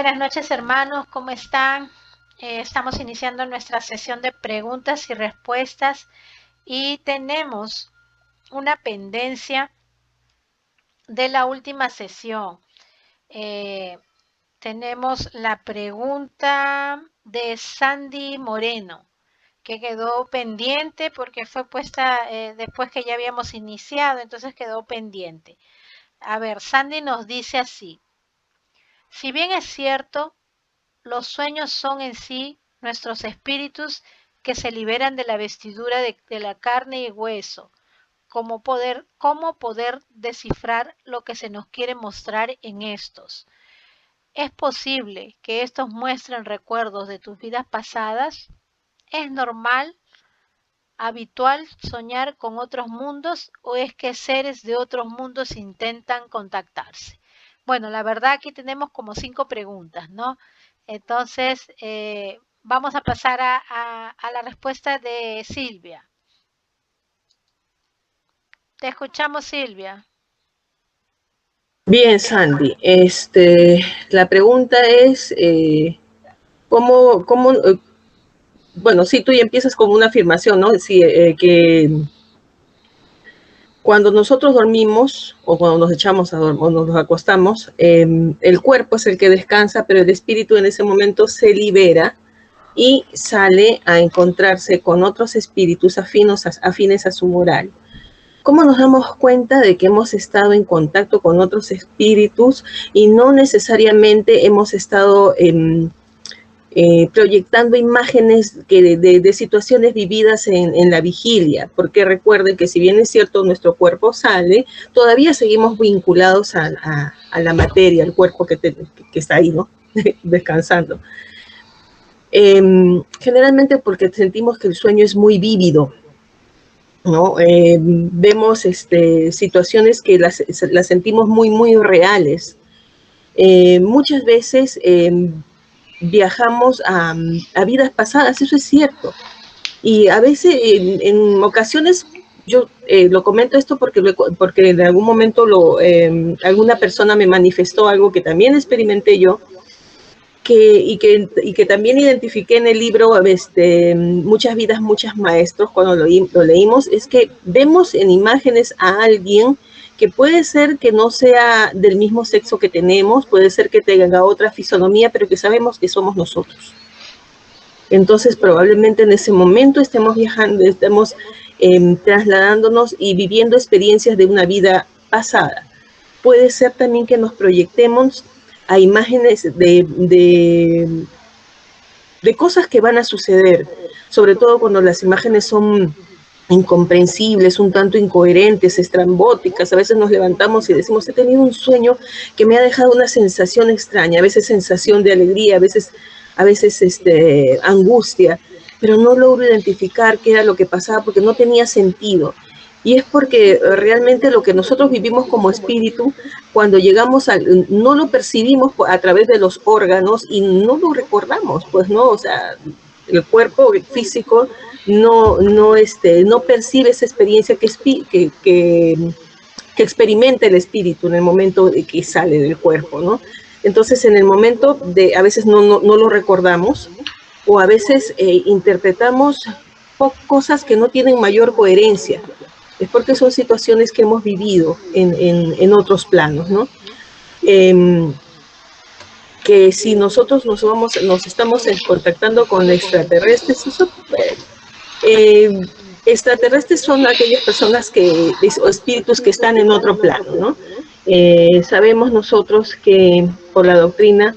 Buenas noches, hermanos, ¿cómo están? Estamos iniciando nuestra sesión de preguntas y respuestas y tenemos una pendencia de la última sesión. Eh, Tenemos la pregunta de Sandy Moreno, que quedó pendiente porque fue puesta después que ya habíamos iniciado, entonces quedó pendiente. A ver, Sandy nos dice así: si bien es cierto, los sueños son en sí nuestros espíritus que se liberan de la vestidura de la carne y hueso. ¿Cómo poder descifrar lo que se nos quiere mostrar en estos? ¿Es posible que estos muestren recuerdos de tus vidas pasadas? ¿Es normal, habitual soñar con otros mundos o es que seres de otros mundos intentan contactarse? Bueno, la verdad aquí tenemos como 5 preguntas, ¿no? Entonces, vamos a pasar a la respuesta de Silvia. Te escuchamos, Silvia. Bien, Sandy, la pregunta es, bueno, sí, tú ya empiezas con una afirmación, ¿no? Sí, que cuando nosotros dormimos o cuando nos echamos a dormir o nos acostamos, el cuerpo es el que descansa, pero el espíritu en ese momento se libera y sale a encontrarse con otros espíritus afines a su moral. ¿Cómo nos damos cuenta de que hemos estado en contacto con otros espíritus y no necesariamente hemos estado proyectando imágenes de situaciones vividas en la vigilia? Porque recuerden que si bien es cierto nuestro cuerpo sale, todavía seguimos vinculados a la materia, al cuerpo que está ahí, ¿no? Descansando. Generalmente porque sentimos que el sueño es muy vívido, ¿no? Vemos situaciones que las sentimos muy, muy reales. Muchas veces viajamos a vidas pasadas, eso es cierto. Y a veces, en ocasiones, yo lo comento esto porque en algún momento alguna persona me manifestó algo que también experimenté yo, y que también identifiqué en el libro Muchas vidas, muchos maestros, cuando lo leímos, es que vemos en imágenes a alguien que puede ser que no sea del mismo sexo que tenemos, puede ser que tenga otra fisonomía, pero que sabemos que somos nosotros. Entonces probablemente en ese momento estemos viajando, estemos trasladándonos y viviendo experiencias de una vida pasada. Puede ser también que nos proyectemos a imágenes de cosas que van a suceder, sobre todo cuando las imágenes son incomprensibles, un tanto incoherentes, estrambóticas. A veces nos levantamos y decimos, he tenido un sueño que me ha dejado una sensación extraña, a veces sensación de alegría, a veces angustia, pero no logro identificar qué era lo que pasaba porque no tenía sentido. Y es porque realmente lo que nosotros vivimos como espíritu, cuando llegamos no lo percibimos a través de los órganos y no lo recordamos, pues, ¿no? O sea, el cuerpo físico no percibe esa experiencia que experimenta el espíritu en el momento de que sale del cuerpo, ¿no? Entonces, en el momento a veces no lo recordamos, o a veces interpretamos cosas que no tienen mayor coherencia. Es porque son situaciones que hemos vivido en otros planos, ¿no? Que si nosotros nos estamos contactando con extraterrestres, extraterrestres son aquellas personas o espíritus que están en otro plano, ¿no? Sabemos nosotros que por la doctrina,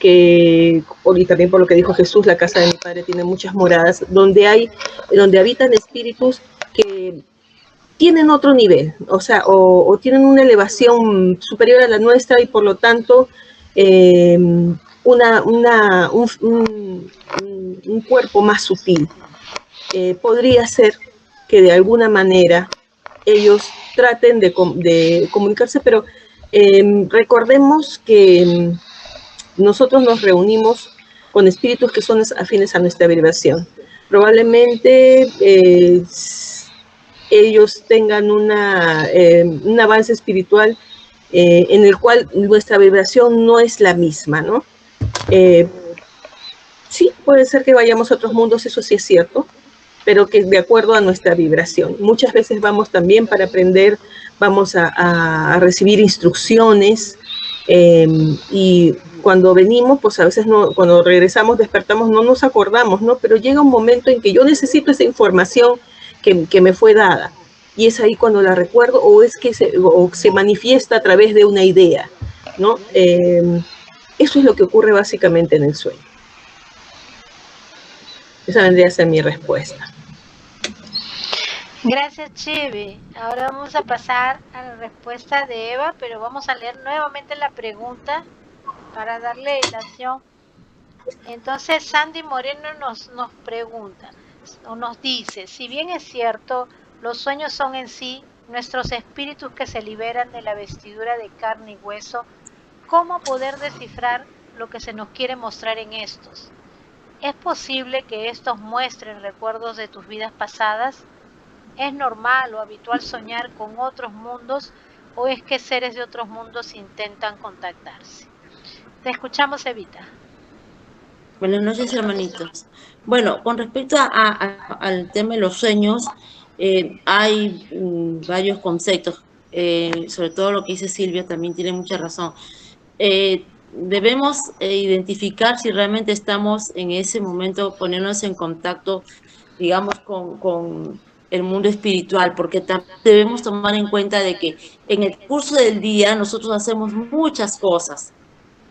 y también por lo que dijo Jesús, la casa de mi padre tiene muchas moradas, donde habitan espíritus que tienen otro nivel, o sea, o tienen una elevación superior a la nuestra y por lo tanto un cuerpo más sutil. Podría ser que de alguna manera ellos traten de comunicarse, pero recordemos que nosotros nos reunimos con espíritus que son afines a nuestra vibración. Probablemente ellos tengan un avance espiritual en el cual nuestra vibración no es la misma, ¿no? Eh, sí, puede ser que vayamos a otros mundos, eso sí es cierto, pero que de acuerdo a nuestra vibración. Muchas veces vamos también para aprender, vamos a recibir instrucciones y cuando venimos, pues a veces no, cuando regresamos, despertamos, no nos acordamos, ¿no? Pero llega un momento en que yo necesito esa información que me fue dada. Y es ahí cuando la recuerdo o es que se manifiesta a través de una idea, ¿no? Eso es lo que ocurre básicamente en el sueño. Esa vendría a ser mi respuesta. Gracias, Cheve. Ahora vamos a pasar a la respuesta de Eva, pero vamos a leer nuevamente la pregunta para darle ilación. Entonces, Sandy Moreno nos pregunta o nos dice, si bien es cierto, los sueños son en sí nuestros espíritus que se liberan de la vestidura de carne y hueso, ¿cómo poder descifrar lo que se nos quiere mostrar en estos? ¿Es posible que estos muestren recuerdos de tus vidas pasadas? ¿Es normal o habitual soñar con otros mundos o es que seres de otros mundos intentan contactarse? Te escuchamos, Evita. Buenas noches, hermanitos. Bueno, con respecto al tema de los sueños, hay varios conceptos, sobre todo lo que dice Silvia también tiene mucha razón. Debemos identificar si realmente estamos en ese momento poniéndonos en contacto, digamos, con el mundo espiritual, porque también debemos tomar en cuenta de que en el curso del día nosotros hacemos muchas cosas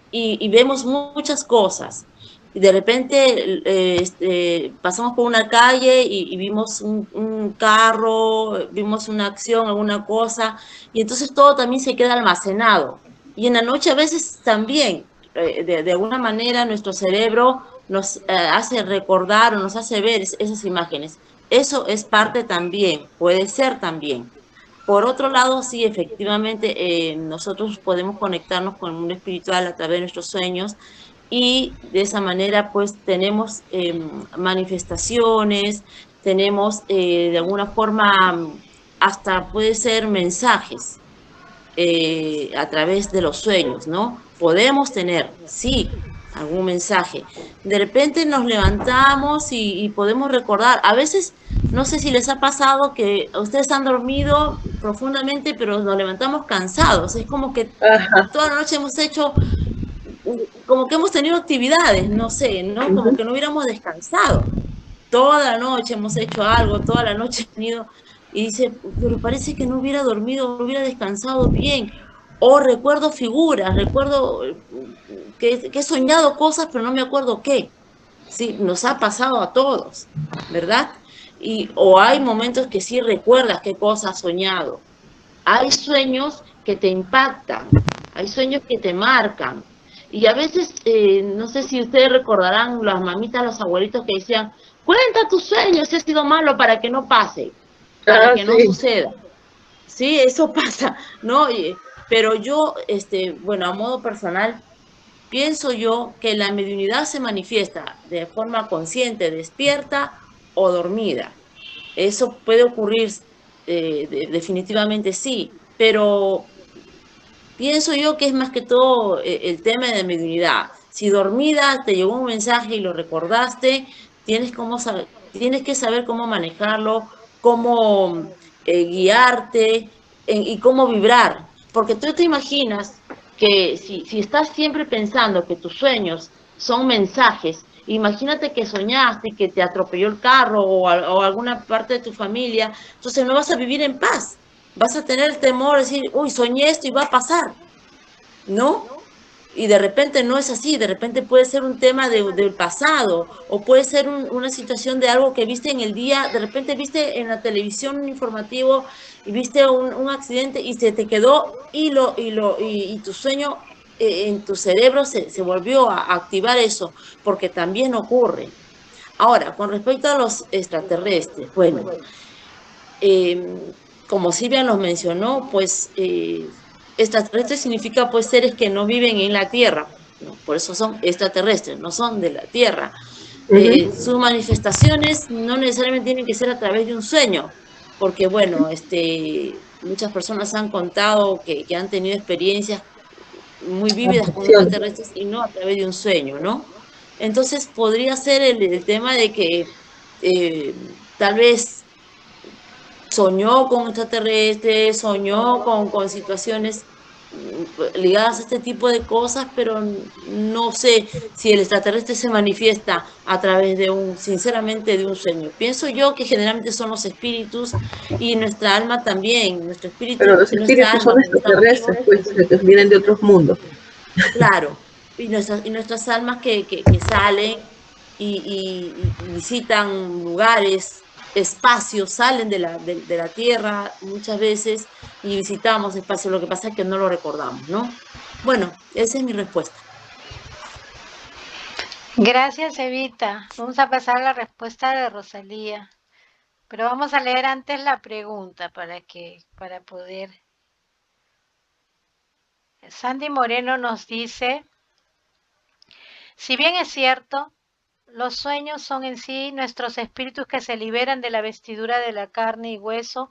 y vemos muchas cosas. Y de repente pasamos por una calle y vimos un carro, vimos una acción, alguna cosa, y entonces todo también se queda almacenado. Y en la noche a veces también, de alguna manera, nuestro cerebro nos hace recordar o nos hace ver esas imágenes. Eso es parte también, puede ser también. Por otro lado, sí, efectivamente, nosotros podemos conectarnos con el mundo espiritual a través de nuestros sueños y de esa manera, pues, tenemos manifestaciones, tenemos de alguna forma, hasta puede ser mensajes a través de los sueños, ¿no? Podemos tener, sí, algún mensaje. De repente nos levantamos y podemos recordar. A veces, no sé si les ha pasado que ustedes han dormido profundamente, pero nos levantamos cansados. Es como que Ajá. toda la noche hemos hecho, como que hemos tenido actividades, no sé, ¿no? Como que no hubiéramos descansado. Toda la noche hemos hecho algo, toda la noche he tenido, y dice, pero parece que no hubiera dormido, no hubiera descansado bien. O recuerdo figuras, recuerdo que he soñado cosas, pero no me acuerdo qué. Sí, nos ha pasado a todos, ¿verdad? O hay momentos que sí recuerdas qué cosa has soñado. Hay sueños que te impactan, hay sueños que te marcan. Y a veces, no sé si ustedes recordarán las mamitas, los abuelitos que decían, cuenta tus sueños, si ha sido malo para que no pase, para que no Sí. suceda. Sí, eso pasa, ¿no? Pero yo, bueno, a modo personal, pienso yo que la mediunidad se manifiesta de forma consciente, despierta o dormida. Eso puede ocurrir, definitivamente sí, pero pienso yo que es más que todo el tema de mediunidad. Si dormida te llegó un mensaje y lo recordaste, tienes que saber cómo manejarlo, cómo guiarte y cómo vibrar. Porque tú te imaginas que si estás siempre pensando que tus sueños son mensajes, imagínate que soñaste y que te atropelló el carro o alguna parte de tu familia, entonces no vas a vivir en paz. Vas a tener el temor de decir, uy, soñé esto y va a pasar, ¿no? Y de repente no es así, de repente puede ser un tema del pasado o puede ser una situación de algo que viste en el día, de repente viste en la televisión un informativo y viste un accidente y se te quedó y tu sueño en tu cerebro se volvió a activar eso, porque también ocurre. Ahora, con respecto a los extraterrestres, bueno, como Silvia nos mencionó, pues extraterrestres significa pues seres que no viven en la Tierra, ¿no? Por eso son extraterrestres, no son de la Tierra. Sus manifestaciones no necesariamente tienen que ser a través de un sueño, porque bueno, muchas personas han contado que han tenido experiencias muy vívidas con extraterrestres y no a través de un sueño, ¿no? Entonces podría ser el tema de que tal vez soñó con extraterrestres, soñó con situaciones ligadas a este tipo de cosas, pero no sé si el extraterrestre se manifiesta a través de sinceramente, de un sueño. Pienso yo que generalmente son los espíritus y nuestra alma también, nuestro Pero espíritu los y nuestra espíritus alma son cuando estamos vivos, extraterrestres, pues, que vienen de otros mundos. claro, y nuestras almas que salen y visitan lugares, espacios, salen de la tierra muchas veces y visitamos espacios, lo que pasa es que no lo recordamos, ¿no? Bueno, esa es mi respuesta. Gracias, Evita. Vamos a pasar a la respuesta de Rosalía. Pero vamos a leer antes la pregunta para poder. Sandy Moreno nos dice, si bien es cierto, los sueños son en sí nuestros espíritus que se liberan de la vestidura de la carne y hueso,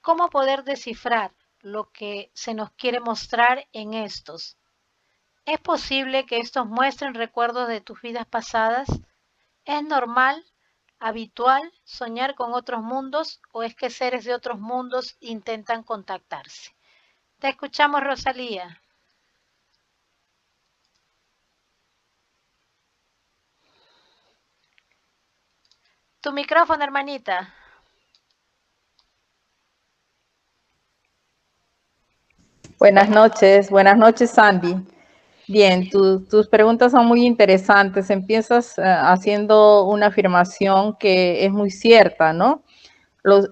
¿cómo poder descifrar lo que se nos quiere mostrar en estos? ¿Es posible que estos muestren recuerdos de tus vidas pasadas? ¿Es normal, habitual, soñar con otros mundos o es que seres de otros mundos intentan contactarse? Te escuchamos, Rosalía. Tu micrófono, hermanita. Buenas noches, Sandy. Bien, tus preguntas son muy interesantes. Empiezas haciendo una afirmación que es muy cierta, ¿no?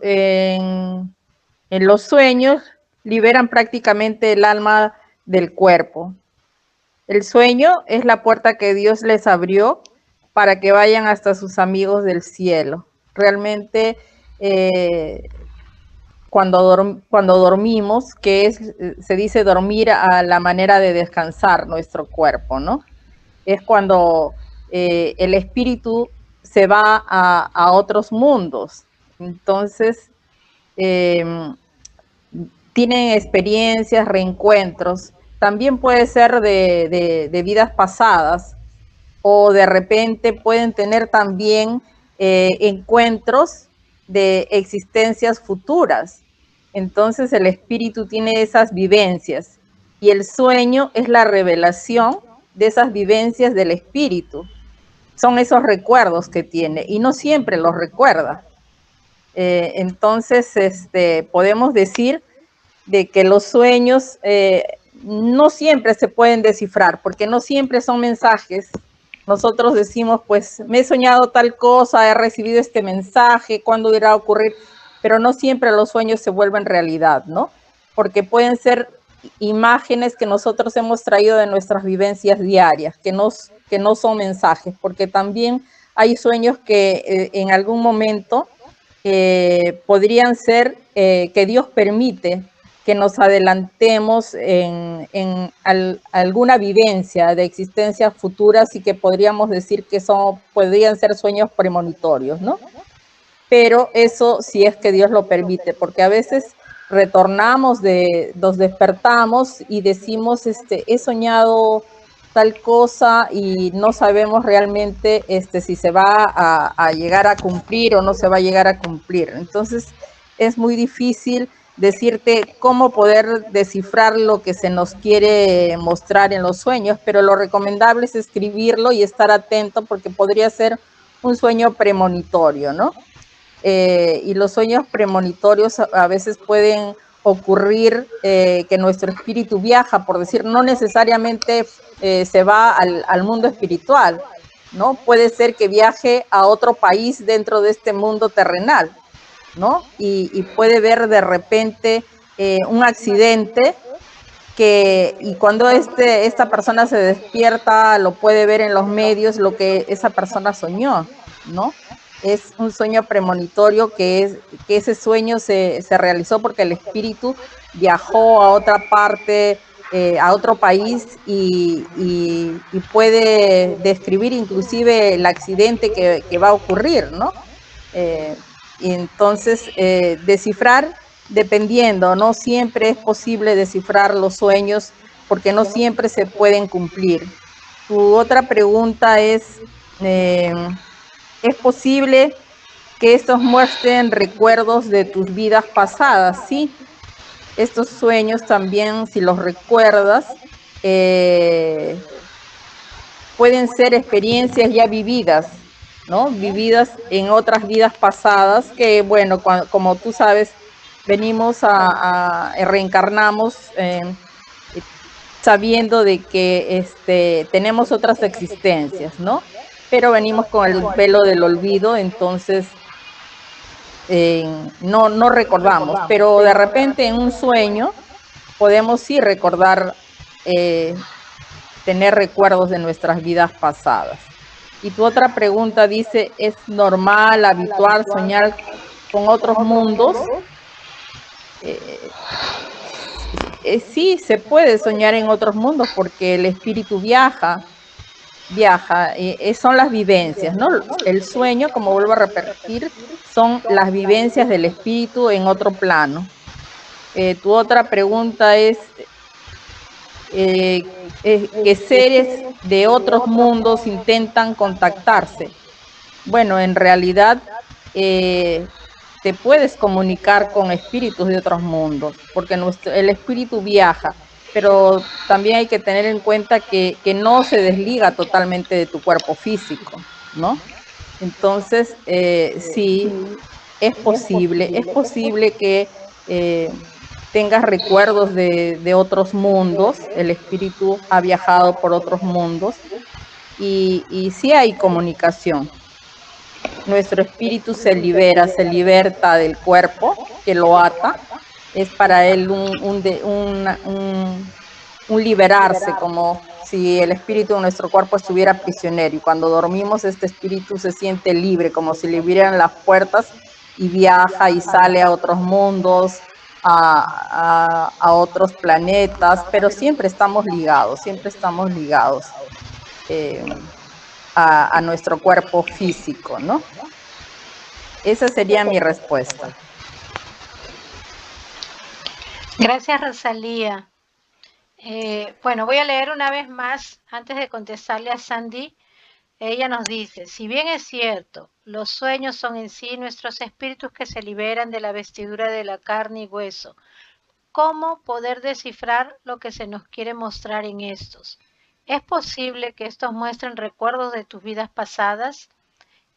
En los sueños liberan prácticamente el alma del cuerpo. El sueño es la puerta que Dios les abrió para que vayan hasta sus amigos del cielo. Realmente, cuando dormimos, se dice dormir a la manera de descansar nuestro cuerpo, ¿no? Es cuando el espíritu se va a otros mundos. Entonces, eh, tienen experiencias, reencuentros. También puede ser de vidas pasadas o de repente pueden tener también encuentros de existencias futuras. Entonces el espíritu tiene esas vivencias y el sueño es la revelación de esas vivencias del espíritu. Son esos recuerdos que tiene y no siempre los recuerda. Entonces, podemos decir de que los sueños no siempre se pueden descifrar, porque no siempre son mensajes. Nosotros decimos, pues, me he soñado tal cosa, he recibido este mensaje, ¿cuándo irá a ocurrir? Pero no siempre los sueños se vuelven realidad, ¿no? Porque pueden ser imágenes que nosotros hemos traído de nuestras vivencias diarias, que no son mensajes, porque también hay sueños que en algún momento podrían ser que Dios permite que nos adelantemos en alguna vivencia de existencias futuras y que podríamos decir que podrían ser sueños premonitorios, ¿no? Pero eso sí es que Dios lo permite, porque a veces nos despertamos y decimos, he soñado tal cosa y no sabemos realmente si se va a llegar a cumplir o no se va a llegar a cumplir. Entonces es muy difícil decirte cómo poder descifrar lo que se nos quiere mostrar en los sueños, pero lo recomendable es escribirlo y estar atento porque podría ser un sueño premonitorio, ¿no? Y los sueños premonitorios a veces pueden ocurrir que nuestro espíritu viaja, por decir, no necesariamente se va al mundo espiritual, ¿no? Puede ser que viaje a otro país dentro de este mundo terrenal, ¿no? Y puede ver de repente un accidente y cuando esta persona se despierta, lo puede ver en los medios lo que esa persona soñó, ¿no? Es un sueño premonitorio que ese sueño se realizó porque el espíritu viajó a otra parte, a otro país y puede describir inclusive el accidente que va a ocurrir, ¿no? Y entonces, descifrar, dependiendo, no siempre es posible descifrar los sueños porque no siempre se pueden cumplir. Tu otra pregunta ¿es posible que estos muestren recuerdos de tus vidas pasadas? Sí, estos sueños también, si los recuerdas, pueden ser experiencias ya vividas, ¿no? Vividas en otras vidas pasadas que, bueno, como tú sabes, venimos reencarnamos sabiendo de que tenemos otras existencias, ¿no? Pero venimos con el velo del olvido, entonces no recordamos, pero de repente en un sueño podemos sí recordar, tener recuerdos de nuestras vidas pasadas. Y tu otra pregunta dice, ¿es normal, habitual soñar con otros mundos? Sí, se puede soñar en otros mundos porque el espíritu viaja, son las vivencias, ¿no? El sueño, como vuelvo a repetir, son las vivencias del espíritu en otro plano. Tu otra pregunta es que seres de otros mundos intentan contactarse. Bueno, en realidad te puedes comunicar con espíritus de otros mundos, porque el espíritu viaja, pero también hay que tener en cuenta que no se desliga totalmente de tu cuerpo físico, ¿no? Entonces, sí, es posible que tengas recuerdos de otros mundos, el espíritu ha viajado por otros mundos y sí hay comunicación. Nuestro espíritu se liberta del cuerpo que lo ata, es para él un liberarse, como si el espíritu de nuestro cuerpo estuviera prisionero, y cuando dormimos este espíritu se siente libre, como si le abrieran las puertas y viaja y sale a otros mundos, a otros planetas, pero siempre estamos ligados a nuestro cuerpo físico, ¿no? Esa sería mi respuesta. Gracias, Rosalía. Bueno, voy a leer una vez más antes de contestarle a Sandy. Ella nos dice, si bien es cierto, los sueños son en sí nuestros espíritus que se liberan de la vestidura de la carne y hueso, ¿cómo poder descifrar lo que se nos quiere mostrar en estos? ¿Es posible que estos muestren recuerdos de tus vidas pasadas?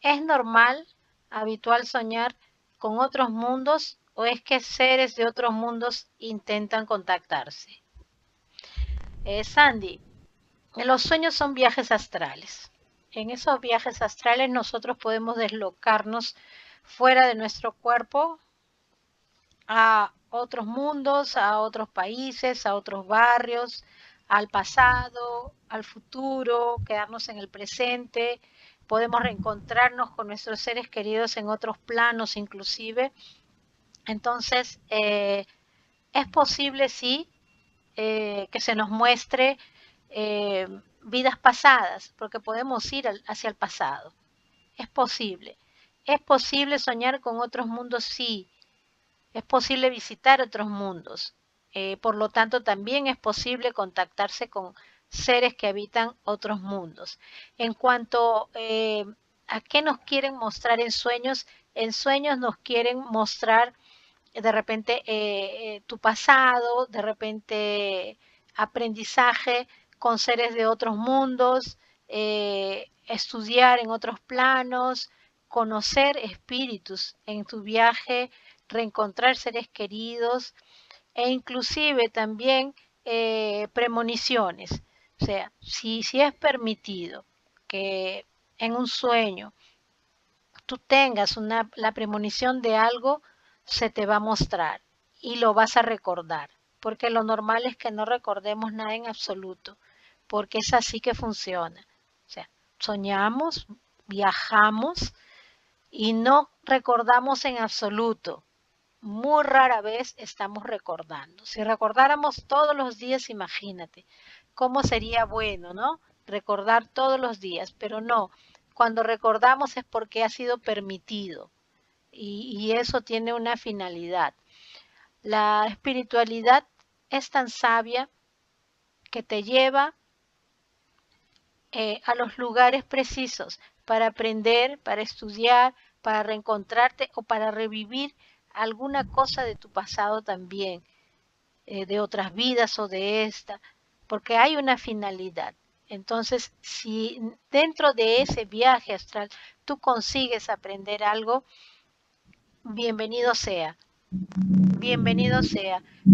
¿Es normal, habitual soñar con otros mundos o es que seres de otros mundos intentan contactarse? Sandy, los sueños son viajes astrales. En esos viajes astrales nosotros podemos deslocarnos fuera de nuestro cuerpo a otros mundos, a otros países, a otros barrios, al pasado, al futuro, quedarnos en el presente. Podemos reencontrarnos con nuestros seres queridos en otros planos inclusive. Entonces, es posible, sí, que se nos muestre vidas pasadas, porque podemos ir hacia el pasado. Es posible. ¿Es posible soñar con otros mundos? Sí. Es posible visitar otros mundos. Por lo tanto, también es posible contactarse con seres que habitan otros mundos. En cuanto a qué nos quieren mostrar en sueños nos quieren mostrar de repente tu pasado, de repente aprendizaje con seres de otros mundos, estudiar en otros planos, conocer espíritus en tu viaje, reencontrar seres queridos e inclusive también premoniciones. O sea, si es permitido que en un sueño tú tengas la premonición de algo, se te va a mostrar y lo vas a recordar, porque lo normal es que no recordemos nada en absoluto, porque es así que funciona. O sea, soñamos, viajamos y no recordamos en absoluto. Muy rara vez estamos recordando. Si recordáramos todos los días, imagínate cómo sería bueno, ¿no? Recordar todos los días, pero no. Cuando recordamos es porque ha sido permitido y eso tiene una finalidad. La espiritualidad es tan sabia que te lleva a los lugares precisos para aprender, para estudiar, para reencontrarte o para revivir alguna cosa de tu pasado también, de otras vidas o de esta, porque hay una finalidad. Entonces, si dentro de ese viaje astral tú consigues aprender algo, bienvenido sea,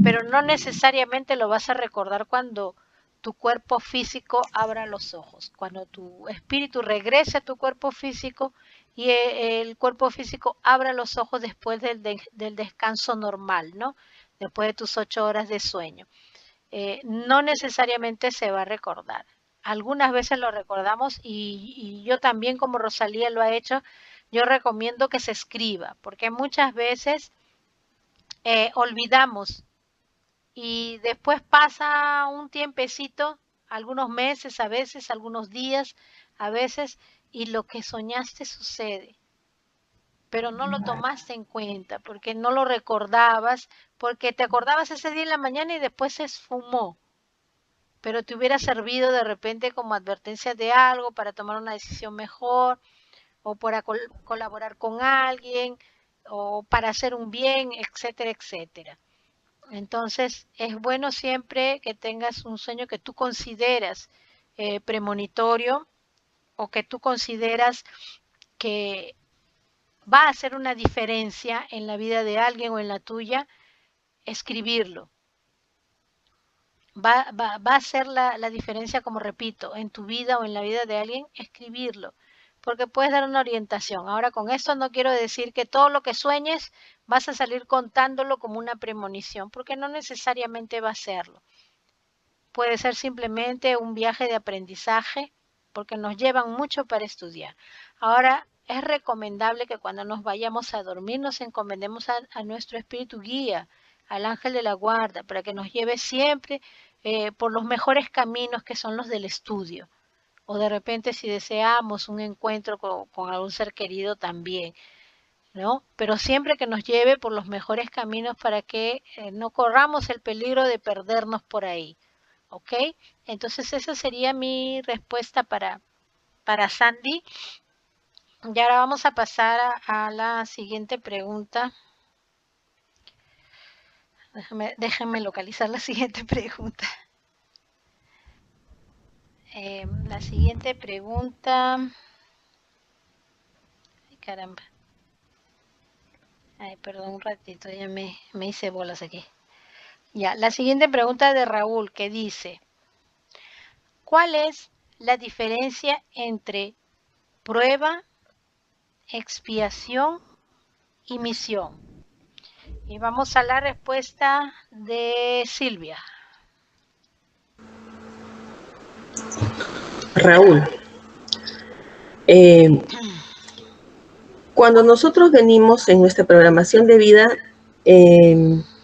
pero no necesariamente lo vas a recordar cuando tu cuerpo físico abra los ojos, cuando tu espíritu regrese a tu cuerpo físico y el cuerpo físico abra los ojos después del descanso normal, ¿no? Después de tus 8 horas de sueño. No necesariamente se va a recordar. Algunas veces lo recordamos y yo también, como Rosalía lo ha hecho, yo recomiendo que se escriba, porque muchas veces olvidamos y después pasa un tiempecito, algunos meses a veces, algunos días a veces, y lo que soñaste sucede, pero no lo tomaste en cuenta porque no lo recordabas, porque te acordabas ese día en la mañana y después se esfumó, pero te hubiera servido de repente como advertencia de algo para tomar una decisión mejor o para colaborar con alguien o para hacer un bien, etcétera, etcétera. Entonces, es bueno siempre que tengas un sueño que tú consideras premonitorio o que tú consideras que va a hacer una diferencia en la vida de alguien o en la tuya, escribirlo. Va a hacer la diferencia, como repito, en tu vida o en la vida de alguien, escribirlo, porque puedes dar una orientación. Ahora, con esto no quiero decir que todo lo que sueñes vas a salir contándolo como una premonición, porque no necesariamente va a serlo. Puede ser simplemente un viaje de aprendizaje, porque nos llevan mucho para estudiar. Ahora, es recomendable que cuando nos vayamos a dormir nos encomendemos a nuestro espíritu guía, al ángel de la guarda, para que nos lleve siempre por los mejores caminos que son los del estudio. O de repente si deseamos un encuentro con algún ser querido también, ¿no? Pero siempre que nos lleve por los mejores caminos para que no corramos el peligro de perdernos por ahí. ¿Ok? Entonces esa sería mi respuesta para Sandy. Y ahora vamos a pasar a la siguiente pregunta. Déjenme localizar la siguiente pregunta. La siguiente pregunta. Ay, caramba. Ay, perdón un ratito, ya me hice bolas aquí. Ya, la siguiente pregunta de Raúl, que dice: ¿cuál es la diferencia entre prueba, expiación y misión? Y vamos a la respuesta de Silvia. Raúl, cuando nosotros venimos en nuestra programación de vida,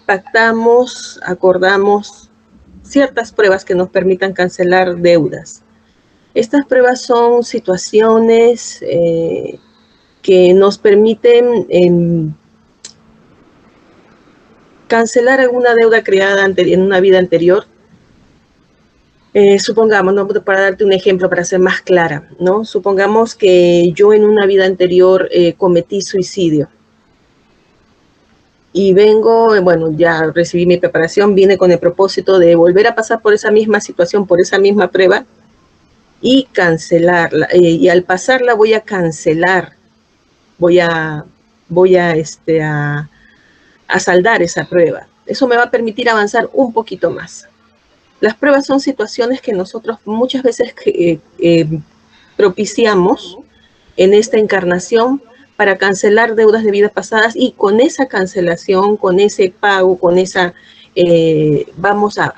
pactamos, acordamos ciertas pruebas que nos permitan cancelar deudas. Estas pruebas son situaciones que nos permiten cancelar alguna deuda creada en una vida anterior. Supongamos, ¿no? Para darte un ejemplo, para ser más clara, ¿no? Supongamos que yo en una vida anterior cometí suicidio. Y vengo, bueno, ya recibí mi preparación, vine con el propósito de volver a pasar por esa misma situación, por esa misma prueba y cancelarla. Y al pasarla voy a cancelar, voy a saldar esa prueba. Eso me va a permitir avanzar un poquito más. Las pruebas son situaciones que nosotros muchas veces propiciamos en esta encarnación para cancelar deudas de vidas pasadas, y con esa cancelación, con ese pago, con esa, vamos a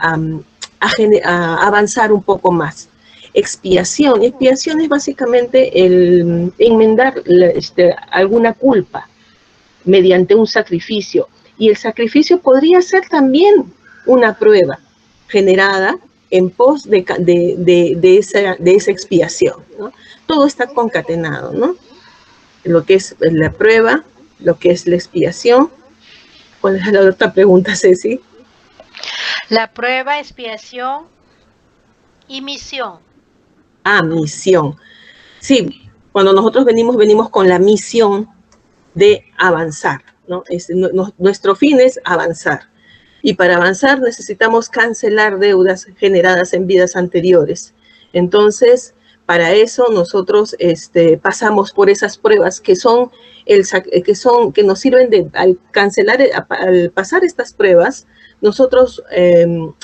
avanzar un poco más. Expiación. Expiación es básicamente el enmendar alguna culpa mediante un sacrificio. Y el sacrificio podría ser también una prueba generada en pos de esa expiación, ¿no? Todo está concatenado, ¿no? Lo que es la prueba, lo que es la expiación. ¿Cuál es la otra pregunta, Ceci? La prueba, expiación y misión. Misión. Sí, cuando nosotros venimos con la misión de avanzar, ¿no? Nuestro fin es avanzar. Y para avanzar necesitamos cancelar deudas generadas en vidas anteriores. Entonces, para eso nosotros pasamos por esas pruebas que nos sirven al cancelar, al pasar estas pruebas, nosotros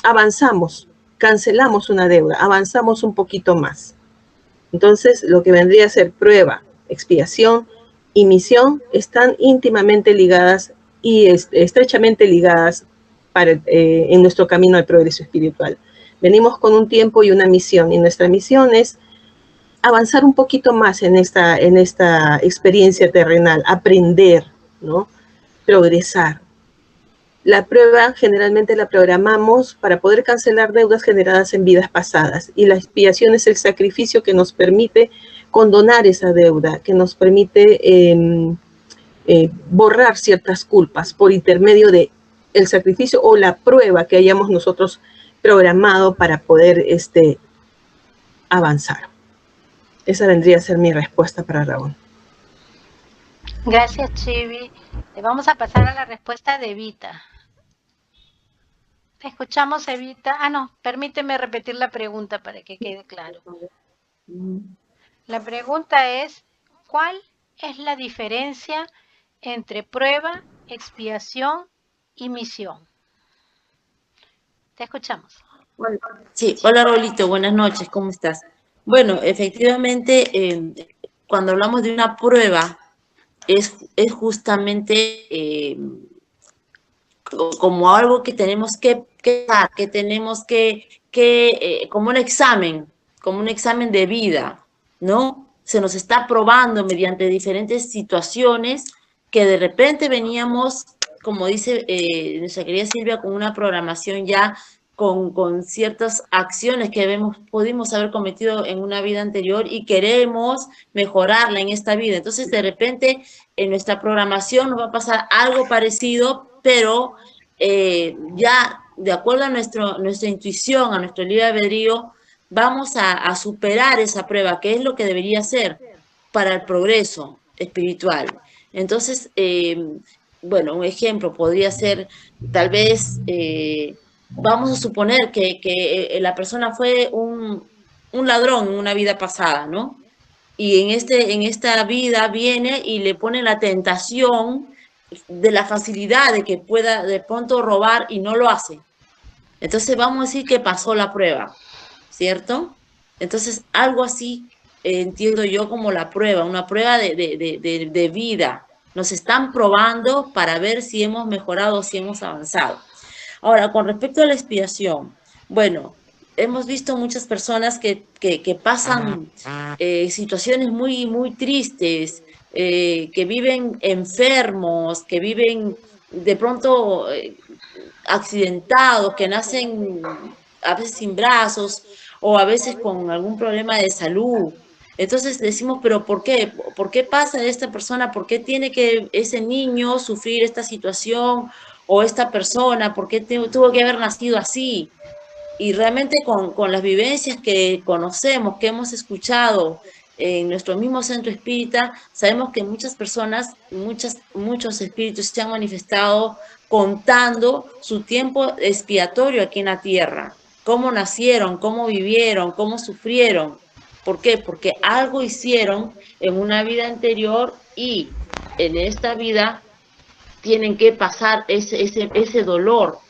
avanzamos, cancelamos una deuda, avanzamos un poquito más. Entonces, lo que vendría a ser prueba, expiación y misión están íntimamente ligadas y estrechamente ligadas en nuestro camino al progreso espiritual. Venimos con un tiempo y una misión, y nuestra misión es avanzar un poquito más en esta experiencia terrenal, aprender, ¿no? Progresar. La prueba generalmente la programamos para poder cancelar deudas generadas en vidas pasadas, y la expiación es el sacrificio que nos permite condonar esa deuda, que nos permite borrar ciertas culpas por intermedio de el sacrificio o la prueba que hayamos nosotros programado para poder avanzar. Esa vendría a ser mi respuesta para Raúl. Gracias, Chivi. Vamos a pasar a la respuesta de Evita. Te escuchamos, Evita. No, permíteme repetir la pregunta para que quede claro. La pregunta es, ¿cuál es la diferencia entre prueba, expiación y misión? Te escuchamos. Sí, hola Rolito, buenas noches, ¿cómo estás? Bueno, efectivamente, cuando hablamos de una prueba, es justamente como algo que tenemos que tenemos como un examen de vida, ¿no? Se nos está probando mediante diferentes situaciones que de repente veníamos, como dice nuestra querida Silvia, con una programación ya con ciertas acciones que pudimos haber cometido en una vida anterior y queremos mejorarla en esta vida. Entonces, de repente, en nuestra programación nos va a pasar algo parecido, pero ya de acuerdo a nuestra intuición, a nuestro libre albedrío, vamos a superar esa prueba, que es lo que debería ser para el progreso espiritual. Entonces, bueno, un ejemplo podría ser, tal vez, vamos a suponer que la persona fue un ladrón en una vida pasada, ¿no? Y en esta vida viene y le pone la tentación de la facilidad de que pueda de pronto robar y no lo hace. Entonces vamos a decir que pasó la prueba, ¿cierto? Entonces algo así entiendo yo como la prueba, una prueba de vida. Nos están probando para ver si hemos mejorado o si hemos avanzado. Ahora, con respecto a la expiación, bueno, hemos visto muchas personas que pasan situaciones muy, muy tristes, que viven enfermos, que viven de pronto accidentados, que nacen a veces sin brazos o a veces con algún problema de salud. Entonces decimos, pero ¿por qué? ¿Por qué pasa esta persona? ¿Por qué tiene que ese niño sufrir esta situación? O esta persona, ¿por qué tuvo que haber nacido así? Y realmente con las vivencias que conocemos, que hemos escuchado en nuestro mismo centro espírita, sabemos que muchas personas, muchos espíritus se han manifestado contando su tiempo expiatorio aquí en la tierra, cómo nacieron, cómo vivieron, cómo sufrieron. ¿Por qué? Porque algo hicieron en una vida anterior y en esta vida tienen que pasar ese dolor.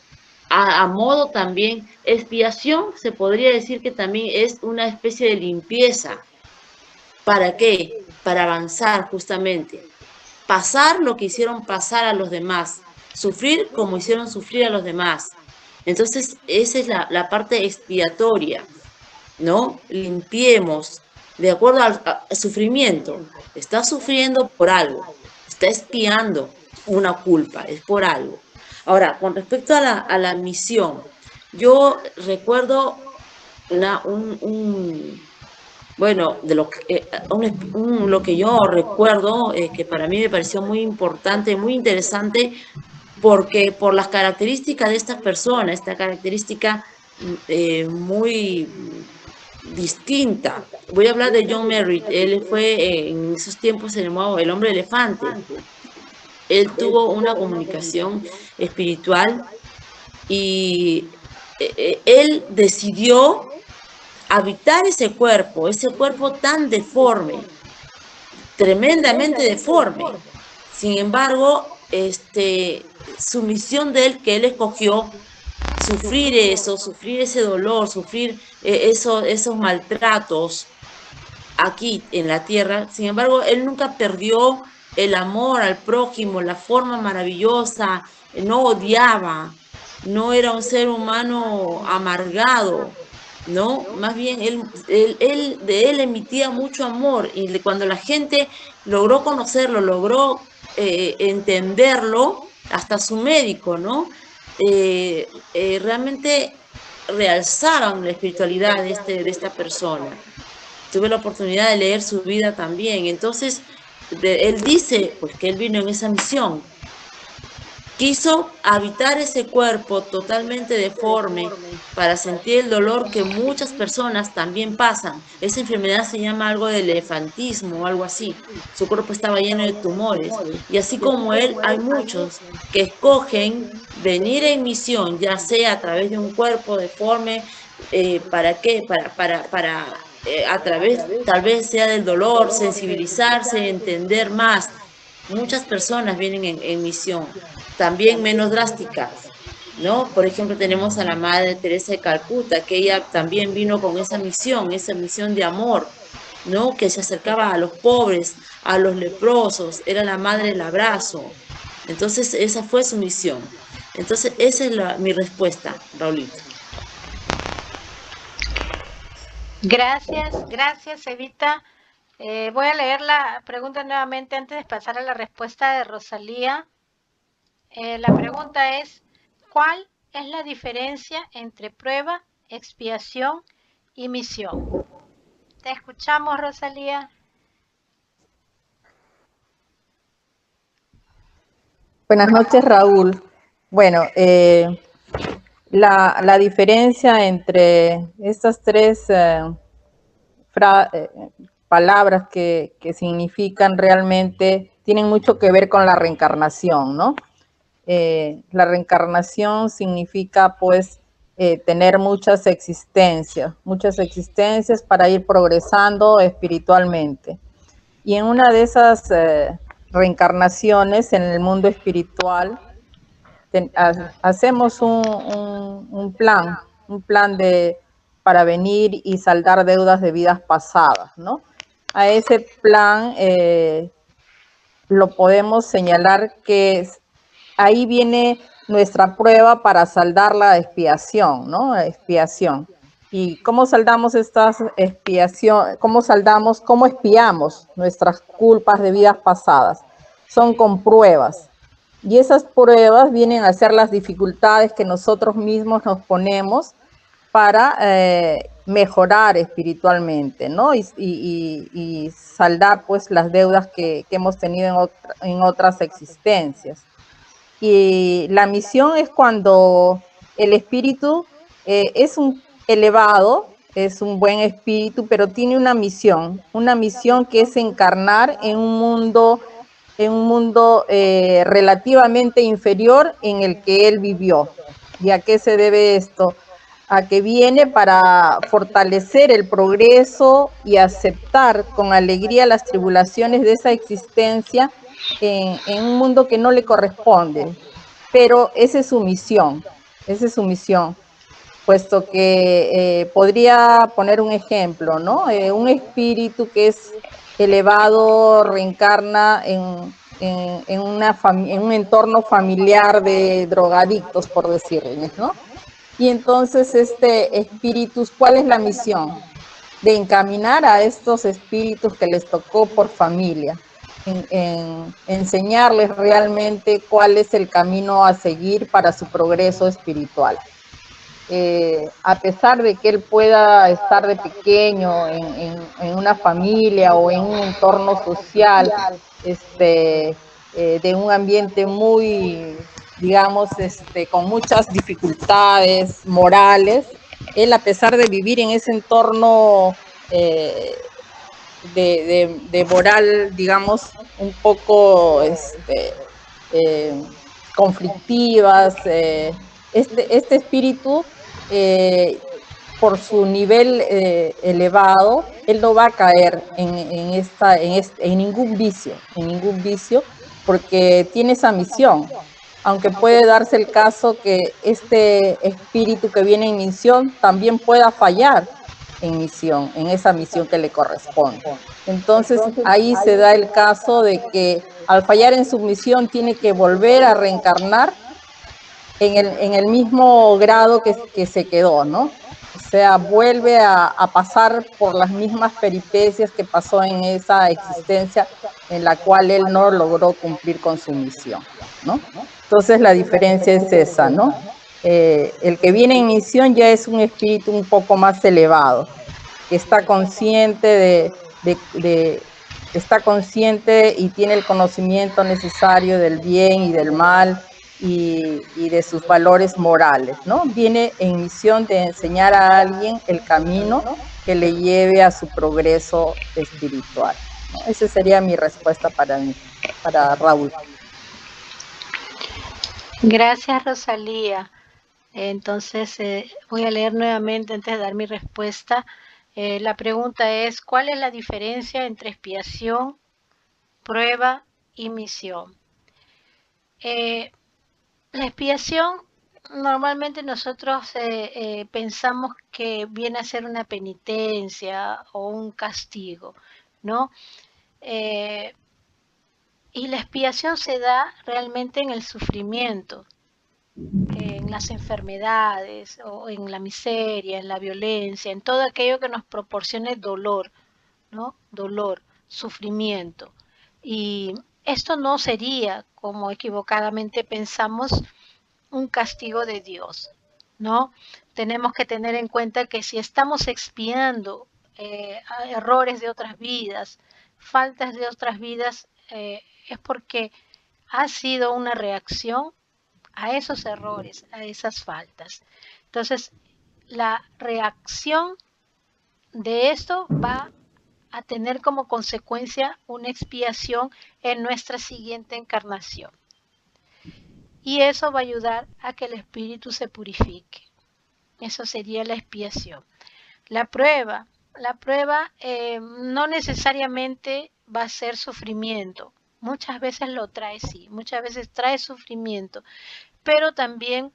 A modo también, expiación se podría decir que también es una especie de limpieza. ¿Para qué? Para avanzar justamente. Pasar lo que hicieron pasar a los demás. Sufrir como hicieron sufrir a los demás. Entonces, esa es la parte expiatoria, ¿no? Limpiemos de acuerdo al sufrimiento. Está sufriendo por algo. Está expiando una culpa, es por algo. Ahora, con respecto a la misión, yo recuerdo bueno, de lo que yo recuerdo, que para mí me pareció muy importante, muy interesante, porque por las características de estas personas, esta característica muy distinta. Voy a hablar de John Merritt. Él fue en esos tiempos se llamaba el hombre elefante. Él tuvo una comunicación espiritual y él decidió habitar ese cuerpo tan deforme, tremendamente deforme. Sin embargo, su misión de él que él escogió, sufrir ese dolor, sufrir esos maltratos aquí en la tierra. Sin embargo, él nunca perdió el amor al prójimo, la forma maravillosa, no odiaba, no era un ser humano amargado, ¿no? Más bien, él emitía mucho amor y cuando la gente logró conocerlo, logró entenderlo, hasta su médico, ¿no? Realmente realzaron la espiritualidad de esta persona. Tuve la oportunidad de leer su vida también. Entonces, él dice, pues que él vino en esa misión. Quiso habitar ese cuerpo totalmente deforme para sentir el dolor que muchas personas también pasan. Esa enfermedad se llama algo de elefantismo o algo así. Su cuerpo estaba lleno de tumores. Y así como él, hay muchos que escogen venir en misión, ya sea a través de un cuerpo deforme, ¿para qué? Para a través, tal vez sea del dolor, sensibilizarse, entender más. Muchas personas vienen en misión, también menos drásticas, ¿no? Por ejemplo, tenemos a la Madre Teresa de Calcuta, que ella también vino con esa misión de amor, ¿no? Que se acercaba a los pobres, a los leprosos, era la Madre del Abrazo. Entonces, esa fue su misión. Entonces, esa es mi respuesta, Raulito. Gracias, Evita. Voy a leer la pregunta nuevamente antes de pasar a la respuesta de Rosalía. La pregunta es, ¿cuál es la diferencia entre prueba, expiación y misión? Te escuchamos, Rosalía. Buenas noches, Raúl. Bueno, la diferencia entre estas tres palabras que significan realmente, tienen mucho que ver con la reencarnación, ¿no? La reencarnación significa, pues, tener muchas existencias para ir progresando espiritualmente. Y en una de esas reencarnaciones en el mundo espiritual, hacemos un plan para venir y saldar deudas de vidas pasadas, ¿no? A ese plan lo podemos señalar que ahí viene nuestra prueba para saldar la expiación, ¿no? Expiación. ¿Y cómo saldamos estas expiación? ¿Cómo expiamos nuestras culpas de vidas pasadas? Son con pruebas. Y esas pruebas vienen a ser las dificultades que nosotros mismos nos ponemos para mejorar espiritualmente, ¿no? Y saldar, pues, las deudas que hemos tenido en otras existencias. Y la misión es cuando el espíritu es un elevado, es un buen espíritu, pero tiene una misión que es encarnar en un mundo relativamente inferior en el que él vivió. ¿Y a qué se debe esto? A que viene para fortalecer el progreso y aceptar con alegría las tribulaciones de esa existencia en un mundo que no le corresponde. Pero esa es su misión, puesto que podría poner un ejemplo, ¿no? Un espíritu que es elevado reencarna en un entorno familiar de drogadictos, por decirles, ¿no? Y entonces espíritus, ¿cuál es la misión? De encaminar a estos espíritus que les tocó por familia, en enseñarles realmente cuál es el camino a seguir para su progreso espiritual. A pesar de que él pueda estar de pequeño en una familia o en un entorno social, de un ambiente muy, digamos, con muchas dificultades morales, él, a pesar de vivir en ese entorno de moral, digamos, un poco conflictivas, este espíritu, por su nivel elevado, él no va a caer en ningún vicio, porque tiene esa misión. Aunque puede darse el caso que este espíritu que viene en misión también pueda fallar en misión, en esa misión que le corresponde. Entonces ahí se da el caso de que al fallar en su misión tiene que volver a reencarnar en el mismo grado que se quedó, ¿no? O sea, vuelve a pasar por las mismas peripecias que pasó en esa existencia en la cual él no logró cumplir con su misión, ¿no? Entonces la diferencia es esa, ¿no? El que viene en misión ya es un espíritu un poco más elevado, que está consciente está consciente y tiene el conocimiento necesario del bien y del mal y de sus valores morales, ¿no? Viene en misión de enseñar a alguien el camino que le lleve a su progreso espiritual, ¿no? Esa sería mi respuesta para Raúl. Gracias, Rosalía. Entonces, voy a leer nuevamente antes de dar mi respuesta. La pregunta es, ¿cuál es la diferencia entre expiación, prueba y misión? La expiación, normalmente nosotros pensamos que viene a ser una penitencia o un castigo, ¿no? Eh, y la expiación se da realmente en el sufrimiento, en las enfermedades o en la miseria, en la violencia, en todo aquello que nos proporcione dolor, ¿no? Dolor, sufrimiento. Y esto no sería, como equivocadamente pensamos, un castigo de Dios, ¿no? Tenemos que tener en cuenta que si estamos expiando errores de otras vidas, faltas de otras vidas, es porque ha sido una reacción a esos errores, a esas faltas. Entonces, la reacción de esto va a tener como consecuencia una expiación en nuestra siguiente encarnación. Y eso va a ayudar a que el espíritu se purifique. Eso sería la expiación. La prueba no necesariamente va a ser sufrimiento. Muchas veces lo trae, sí, muchas veces trae sufrimiento, pero también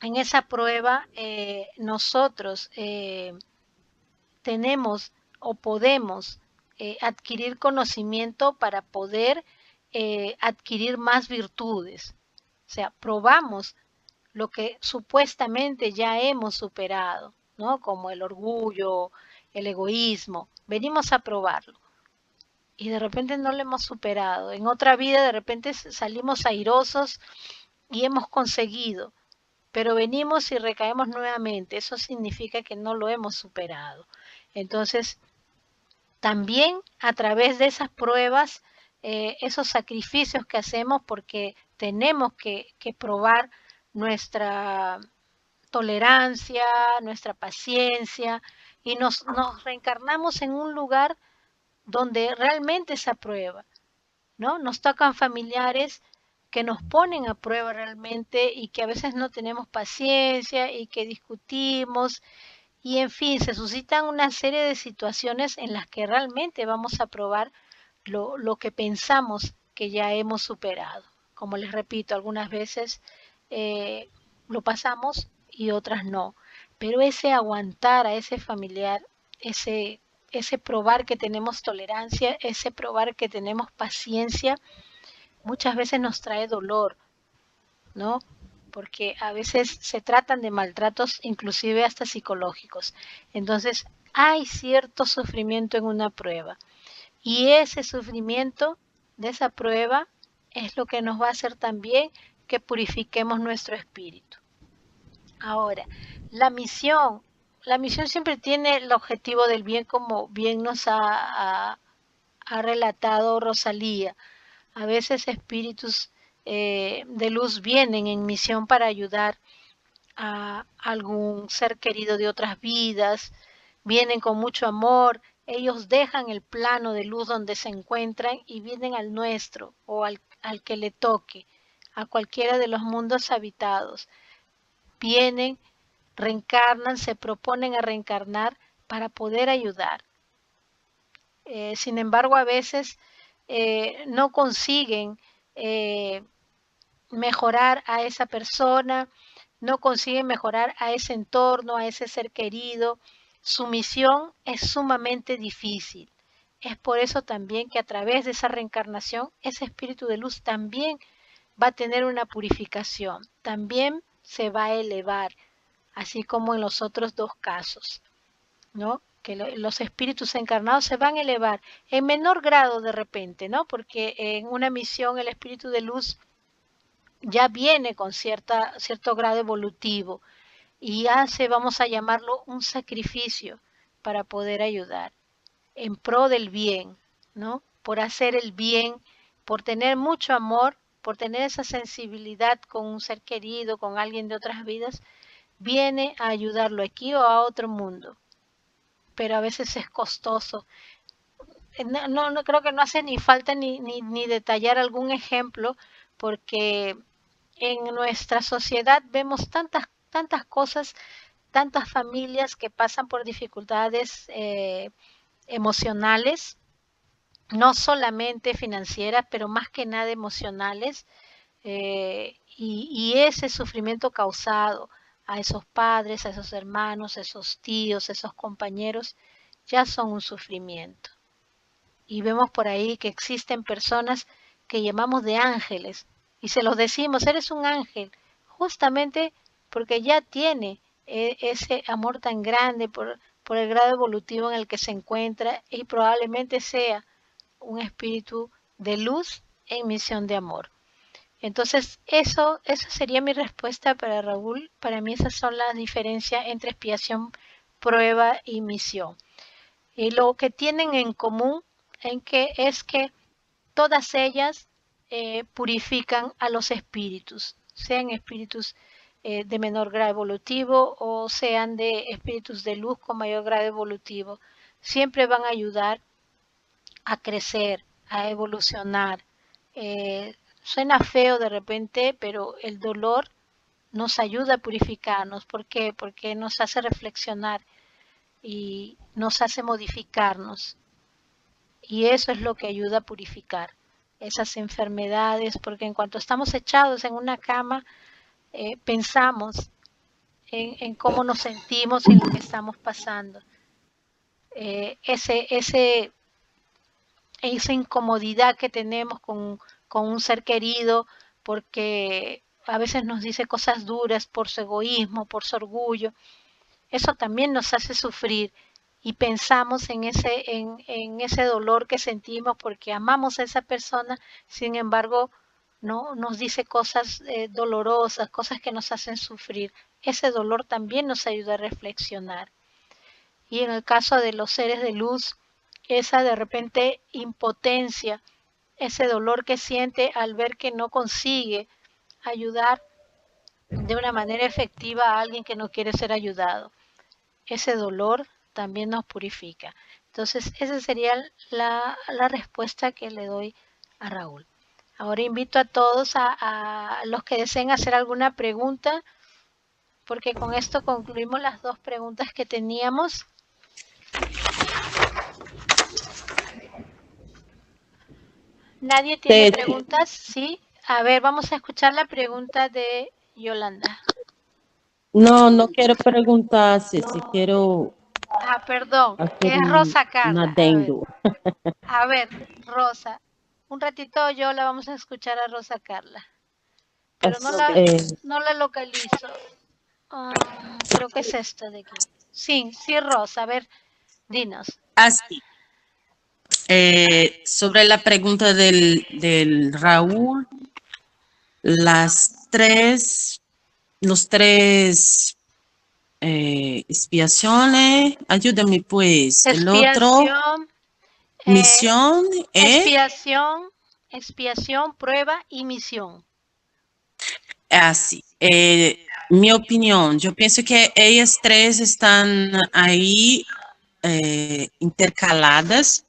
en esa prueba nosotros tenemos o podemos adquirir conocimiento para poder adquirir más virtudes. O sea, probamos lo que supuestamente ya hemos superado, ¿no? Como el orgullo, el egoísmo. Venimos a probarlo y de repente no lo hemos superado. En otra vida de repente salimos airosos y hemos conseguido, pero venimos y recaemos nuevamente. Eso significa que no lo hemos superado. Entonces, también a través de esas pruebas, esos sacrificios que hacemos, porque tenemos que probar nuestra tolerancia, nuestra paciencia, y nos reencarnamos en un lugar donde realmente se aprueba, ¿no? Nos tocan familiares que nos ponen a prueba realmente y que a veces no tenemos paciencia y que discutimos y en fin, se suscitan una serie de situaciones en las que realmente vamos a probar lo que pensamos que ya hemos superado. Como les repito, algunas veces lo pasamos y otras no. Pero ese aguantar a ese familiar, ese probar que tenemos tolerancia, ese probar que tenemos paciencia, muchas veces nos trae dolor, ¿no? Porque a veces se tratan de maltratos inclusive hasta psicológicos. Entonces, hay cierto sufrimiento en una prueba y ese sufrimiento de esa prueba es lo que nos va a hacer también que purifiquemos nuestro espíritu. Ahora, la misión, la misión siempre tiene el objetivo del bien, como bien nos ha relatado Rosalía. A veces espíritus de luz vienen en misión para ayudar a algún ser querido de otras vidas, vienen con mucho amor, ellos dejan el plano de luz donde se encuentran y vienen al nuestro o al que le toque, a cualquiera de los mundos habitados. Vienen, reencarnan, se proponen a reencarnar para poder ayudar. Sin embargo, a veces no consiguen mejorar a esa persona, no consiguen mejorar a ese entorno, a ese ser querido. Su misión es sumamente difícil. Es por eso también que a través de esa reencarnación, ese espíritu de luz también va a tener una purificación, también se va a elevar, así como en los otros dos casos, ¿no? Que los espíritus encarnados se van a elevar en menor grado de repente, ¿no? Porque en una misión el espíritu de luz ya viene con cierto grado evolutivo y hace, vamos a llamarlo, un sacrificio para poder ayudar en pro del bien, ¿no? Por hacer el bien, por tener mucho amor, por tener esa sensibilidad con un ser querido, con alguien de otras vidas, viene a ayudarlo aquí o a otro mundo. Pero a veces es costoso. No creo que no hace ni falta ni detallar algún ejemplo, porque en nuestra sociedad vemos tantas cosas, tantas familias que pasan por dificultades emocionales, no solamente financieras, pero más que nada emocionales, y ese sufrimiento causado a esos padres, a esos hermanos, a esos tíos, a esos compañeros, ya son un sufrimiento. Y vemos por ahí que existen personas que llamamos de ángeles y se los decimos, eres un ángel, justamente porque ya tiene ese amor tan grande por el grado evolutivo en el que se encuentra y probablemente sea un espíritu de luz en misión de amor. Entonces, esa sería mi respuesta para Raúl. Para mí esas son las diferencias entre expiación, prueba y misión. Y lo que tienen en común es que todas ellas purifican a los espíritus, sean espíritus de menor grado evolutivo o sean de espíritus de luz con mayor grado evolutivo. Siempre van a ayudar a crecer, a evolucionar. Suena feo de repente, pero el dolor nos ayuda a purificarnos. ¿Por qué? Porque nos hace reflexionar y nos hace modificarnos. Y eso es lo que ayuda a purificar esas enfermedades, porque en cuanto estamos echados en una cama, pensamos en cómo nos sentimos y en lo que estamos pasando. Esa incomodidad que tenemos con un ser querido, porque a veces nos dice cosas duras por su egoísmo, por su orgullo, eso también nos hace sufrir y pensamos en ese dolor que sentimos porque amamos a esa persona, sin embargo, no nos dice cosas dolorosas, cosas que nos hacen sufrir. Ese dolor también nos ayuda a reflexionar. Y en el caso de los seres de luz, esa de repente impotencia, ese dolor que siente al ver que no consigue ayudar de una manera efectiva a alguien que no quiere ser ayudado. Ese dolor también nos purifica. Entonces, esa sería la respuesta que le doy a Raúl. Ahora invito a todos, a los que deseen hacer alguna pregunta, porque con esto concluimos las dos preguntas que teníamos. ¿Nadie tiene preguntas? Sí. A ver, vamos a escuchar la pregunta de Yolanda. No quiero preguntar si quiero Perdón, hacer es Rosa un Carla. adendo. A ver, Rosa, un ratito yo la vamos a escuchar a Rosa Carla, pero no la localizo. Creo que es esta de aquí. Sí, Rosa, a ver, dinos. Sí. Sobre la pregunta del Raúl, los tres expiaciones, ayúdame pues, el otro, misión, expiación, prueba y misión. Así. mi opinión, yo pienso que ellas tres están ahí intercaladas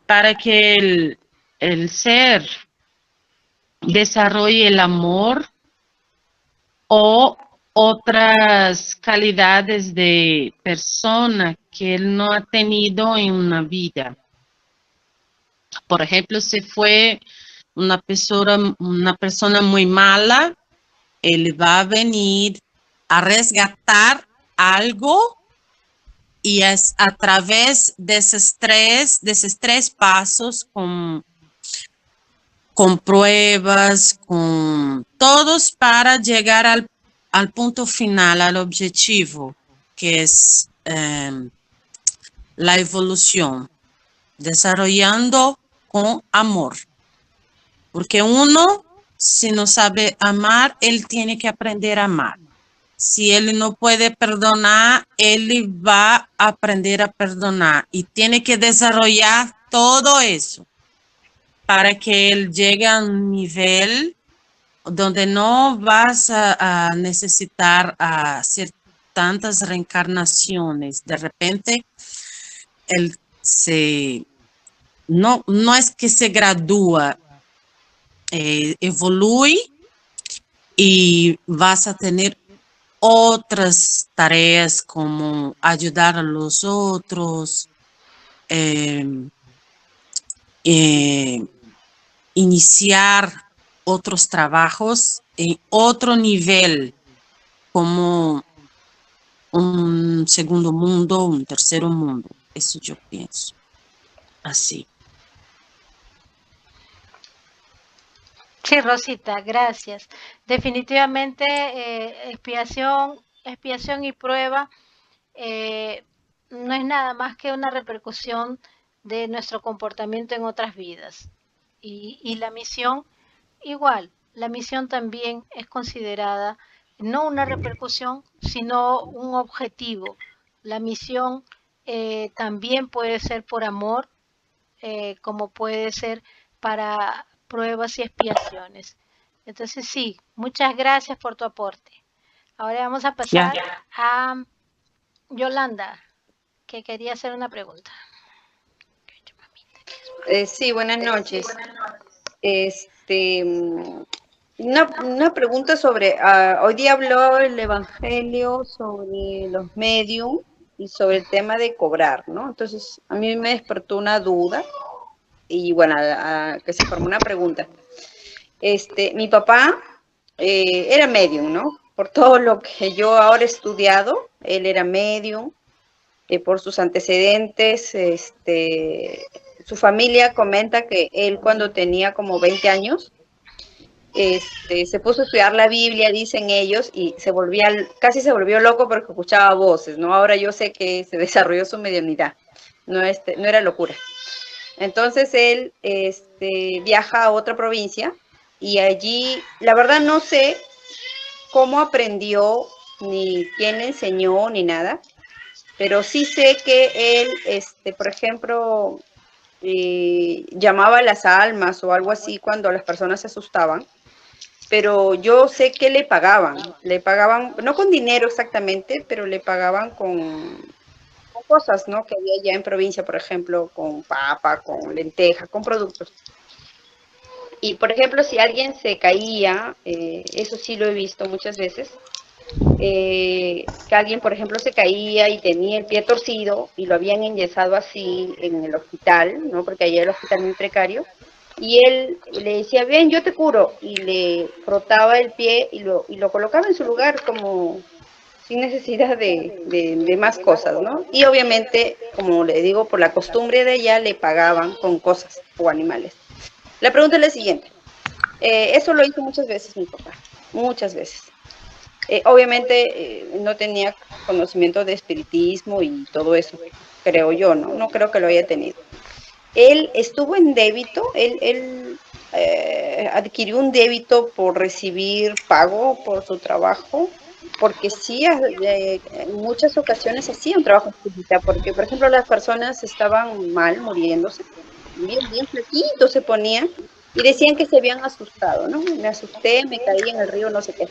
para que el ser desarrolle el amor o otras calidades de persona que él no ha tenido en una vida. Por ejemplo, si fue una persona muy mala, él va a venir a resgatar algo y es a través de esos tres pasos con pruebas, con todos para llegar al punto final, al objetivo, que es la evolución, desarrollando con amor. Porque uno, si no sabe amar, él tiene que aprender a amar. Si él no puede perdonar, él va a aprender a perdonar y tiene que desarrollar todo eso para que él llegue a un nivel donde no vas a necesitar hacer tantas reencarnaciones. De repente, él no es que se gradúa, evolúe y vas a tener otras tareas como ayudar a los otros, iniciar otros trabajos en otro nivel, como un segundo mundo, un tercer mundo. Eso yo pienso. Así. Sí, Rosita, gracias. Definitivamente, expiación y prueba no es nada más que una repercusión de nuestro comportamiento en otras vidas. Y la misión, igual, la misión también es considerada no una repercusión, sino un objetivo. La misión también puede ser por amor, como puede ser para pruebas y expiaciones. Entonces sí, muchas gracias por tu aporte. Ahora vamos a pasar a Yolanda, que quería hacer una pregunta. Sí, buenas noches. Una pregunta sobre, hoy día habló el Evangelio sobre los medium y sobre el tema de cobrar, ¿no? Entonces, a mí me despertó una duda y bueno, que se formó una pregunta. Mi papá era medium, ¿no? Por todo lo que yo ahora he estudiado, él era medium, por sus antecedentes, su familia comenta que él cuando tenía como 20 años, se puso a estudiar la Biblia, dicen ellos, y casi se volvió loco porque escuchaba voces, ¿no? Ahora yo sé que se desarrolló su mediunidad, no era locura. Entonces él viaja a otra provincia y allí, la verdad no sé cómo aprendió, ni quién le enseñó, ni nada, pero sí sé que él, por ejemplo, llamaba a las almas o algo así cuando las personas se asustaban, pero yo sé que le pagaban, no con dinero exactamente, pero le pagaban con cosas, ¿no? Que había ya en provincia, por ejemplo, con papa, con lenteja, con productos. Y, por ejemplo, si alguien se caía, eso sí lo he visto muchas veces, que alguien, por ejemplo, se caía y tenía el pie torcido y lo habían enyesado así en el hospital, ¿no? Porque allá el hospital es muy precario. Y él le decía, bien, yo te curo. Y le frotaba el pie y lo colocaba en su lugar como sin necesidad de más cosas, ¿no? Y obviamente, como le digo, por la costumbre de ella, le pagaban con cosas o animales. La pregunta es la siguiente. Eso lo hizo muchas veces mi papá, muchas veces. Obviamente no tenía conocimiento de espiritismo y todo eso, creo yo, ¿no? No creo que lo haya tenido. Él estuvo en débito, él adquirió un débito por recibir pago por su trabajo, porque sí, en muchas ocasiones hacía un trabajo espírita, porque por ejemplo las personas estaban mal, muriéndose, bien flaquitos se ponían, y decían que se habían asustado, ¿no? Me asusté, me caí en el río, no sé qué.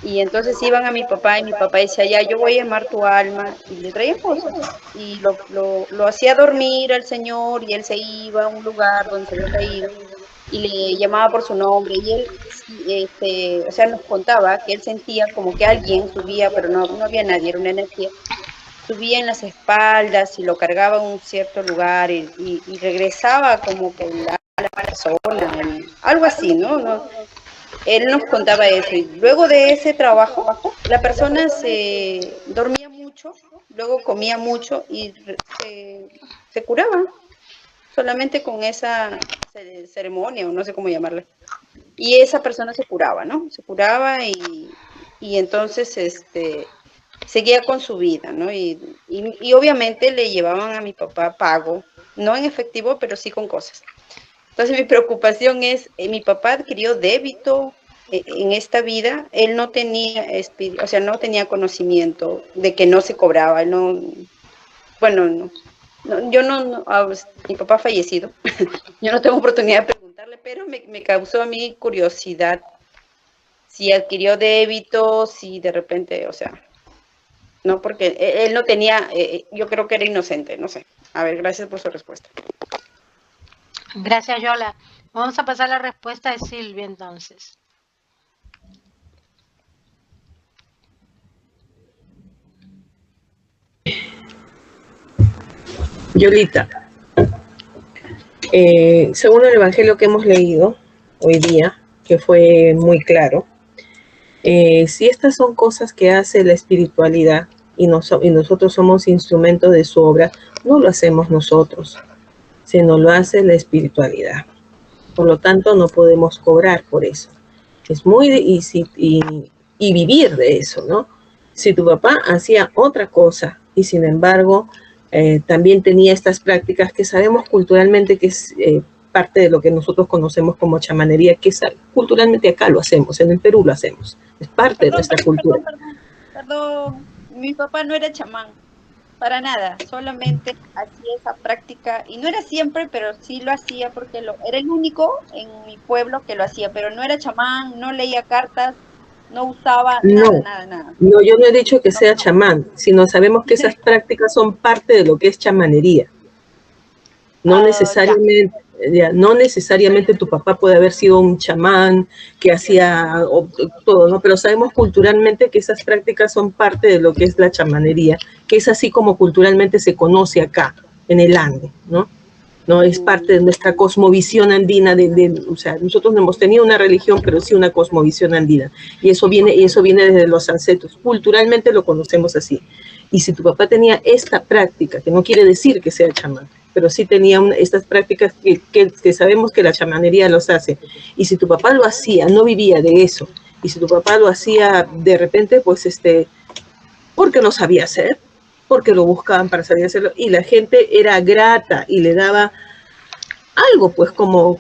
Y entonces iban a mi papá y mi papá decía, ya, yo voy a llamar tu alma. Y le traía cosas. Y lo hacía dormir al señor y él se iba a un lugar donde se había caído y le llamaba por su nombre. Y él, o sea, nos contaba que él sentía como que alguien subía, pero no había nadie, era una energía. Subía en las espaldas y lo cargaba a un cierto lugar y regresaba como que la persona, algo así, ¿no? Él nos contaba eso y luego de ese trabajo la persona se dormía mucho, luego comía mucho y se curaba solamente con esa ceremonia o no sé cómo llamarla. Y esa persona se curaba, ¿no? Se curaba y entonces seguía con su vida, ¿no? Y obviamente le llevaban a mi papá pago, no en efectivo, pero sí con cosas. Entonces mi preocupación es, mi papá adquirió débito en esta vida, él no tenía, o sea, no tenía conocimiento de que no se cobraba, él no, bueno, yo no, mi papá ha fallecido, yo no tengo oportunidad de preguntarle, pero me causó a mí curiosidad si adquirió débito, si de repente, o sea, no, porque él no tenía, yo creo que era inocente, no sé. A ver, gracias por su respuesta. Gracias, Yola. Vamos a pasar a la respuesta de Silvia entonces. Yolita, según el evangelio que hemos leído hoy día, que fue muy claro, si estas son cosas que hace la espiritualidad y nosotros somos instrumentos de su obra, no lo hacemos nosotros, sino lo hace la espiritualidad. Por lo tanto, no podemos cobrar por eso. Es muy y vivir de eso, ¿no? Si tu papá hacía otra cosa y sin embargo también tenía estas prácticas que sabemos culturalmente que es parte de lo que nosotros conocemos como chamanería, que es, culturalmente acá lo hacemos, en el Perú lo hacemos, es parte de nuestra cultura. Perdón, mi papá no era chamán, para nada, solamente hacía esa práctica, y no era siempre, pero sí lo hacía porque era el único en mi pueblo que lo hacía, pero no era chamán, no leía cartas, no usaba nada. No, yo no he dicho que sea chamán, sino sabemos que esas prácticas son parte de lo que es chamanería. No necesariamente, no necesariamente tu papá puede haber sido un chamán que hacía todo, ¿no? Pero sabemos culturalmente que esas prácticas son parte de lo que es la chamanería, que es así como culturalmente se conoce acá, en el Ande, ¿no? No es parte de nuestra cosmovisión andina, o sea, nosotros no hemos tenido una religión, pero sí una cosmovisión andina, y eso viene desde los ancestros, culturalmente lo conocemos así. Y si tu papá tenía esta práctica, que no quiere decir que sea chamán, pero sí tenía estas prácticas que sabemos que la chamanería los hace, y si tu papá lo hacía, no vivía de eso, y si tu papá lo hacía de repente, pues porque lo sabía hacer, porque lo buscaban para saber hacerlo, y la gente era grata y le daba algo, pues como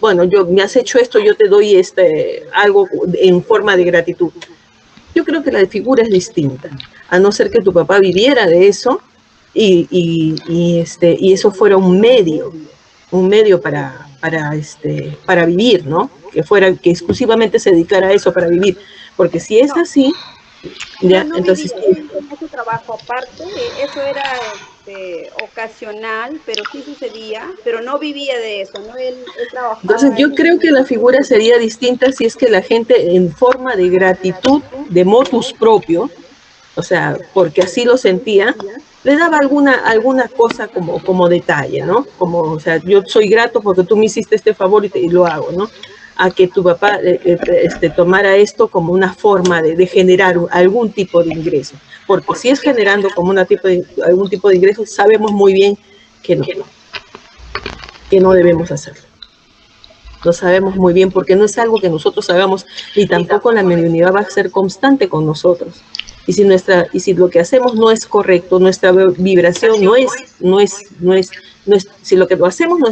bueno, me has hecho esto, yo te doy algo en forma de gratitud. Yo creo que la figura es distinta, a no ser que tu papá viviera de eso y eso fuera un medio para vivir, ¿no? Que exclusivamente se dedicara a eso para vivir, porque si es así, ya, no entonces ese trabajo aparte, eso era ocasional, pero sí sucedía, pero no vivía de eso, ¿no? Él trabajaba. Entonces yo creo que la figura sería distinta si es que la gente en forma de gratitud, de motus propio, o sea, porque así lo sentía, le daba alguna cosa como detalle, ¿no? Como, o sea, yo soy grato porque tú me hiciste este favor y lo hago, ¿no? A que tu papá tomara esto como una forma de generar algún tipo de ingreso. Porque si es generando como algún tipo de ingreso, sabemos muy bien que no debemos hacerlo. Lo sabemos muy bien porque no es algo que nosotros hagamos y tampoco la mediunidad va a ser constante con nosotros. Y si lo que hacemos no es correcto, nuestra vibración si lo que lo hacemos no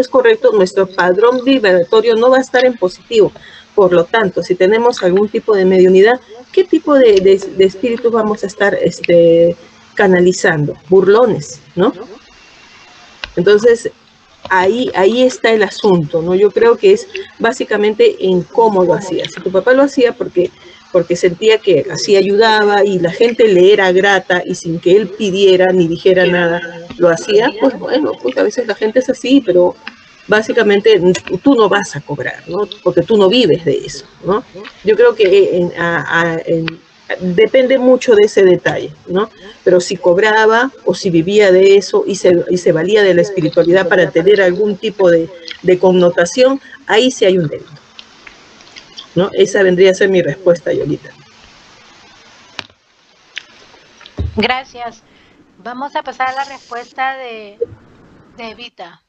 es correcto, nuestro padrón vibratorio no va a estar en positivo. Por lo tanto, si tenemos algún tipo de mediunidad, ¿qué tipo de espíritus vamos a estar canalizando? Burlones, ¿no? Entonces, ahí está el asunto, ¿no? Yo creo que es básicamente en cómo lo hacía. Si tu papá lo hacía porque sentía que así ayudaba y la gente le era grata y sin que él pidiera ni dijera nada, lo hacía, pues bueno, pues a veces la gente es así, pero básicamente tú no vas a cobrar, ¿no? Porque tú no vives de eso, ¿no? Yo creo que depende mucho de ese detalle, ¿no? Pero si cobraba o si vivía de eso y se valía de la espiritualidad para tener algún tipo de connotación, ahí sí hay un delito, ¿no? Esa vendría a ser mi respuesta, Yolita. Gracias. Vamos a pasar a la respuesta de Evita.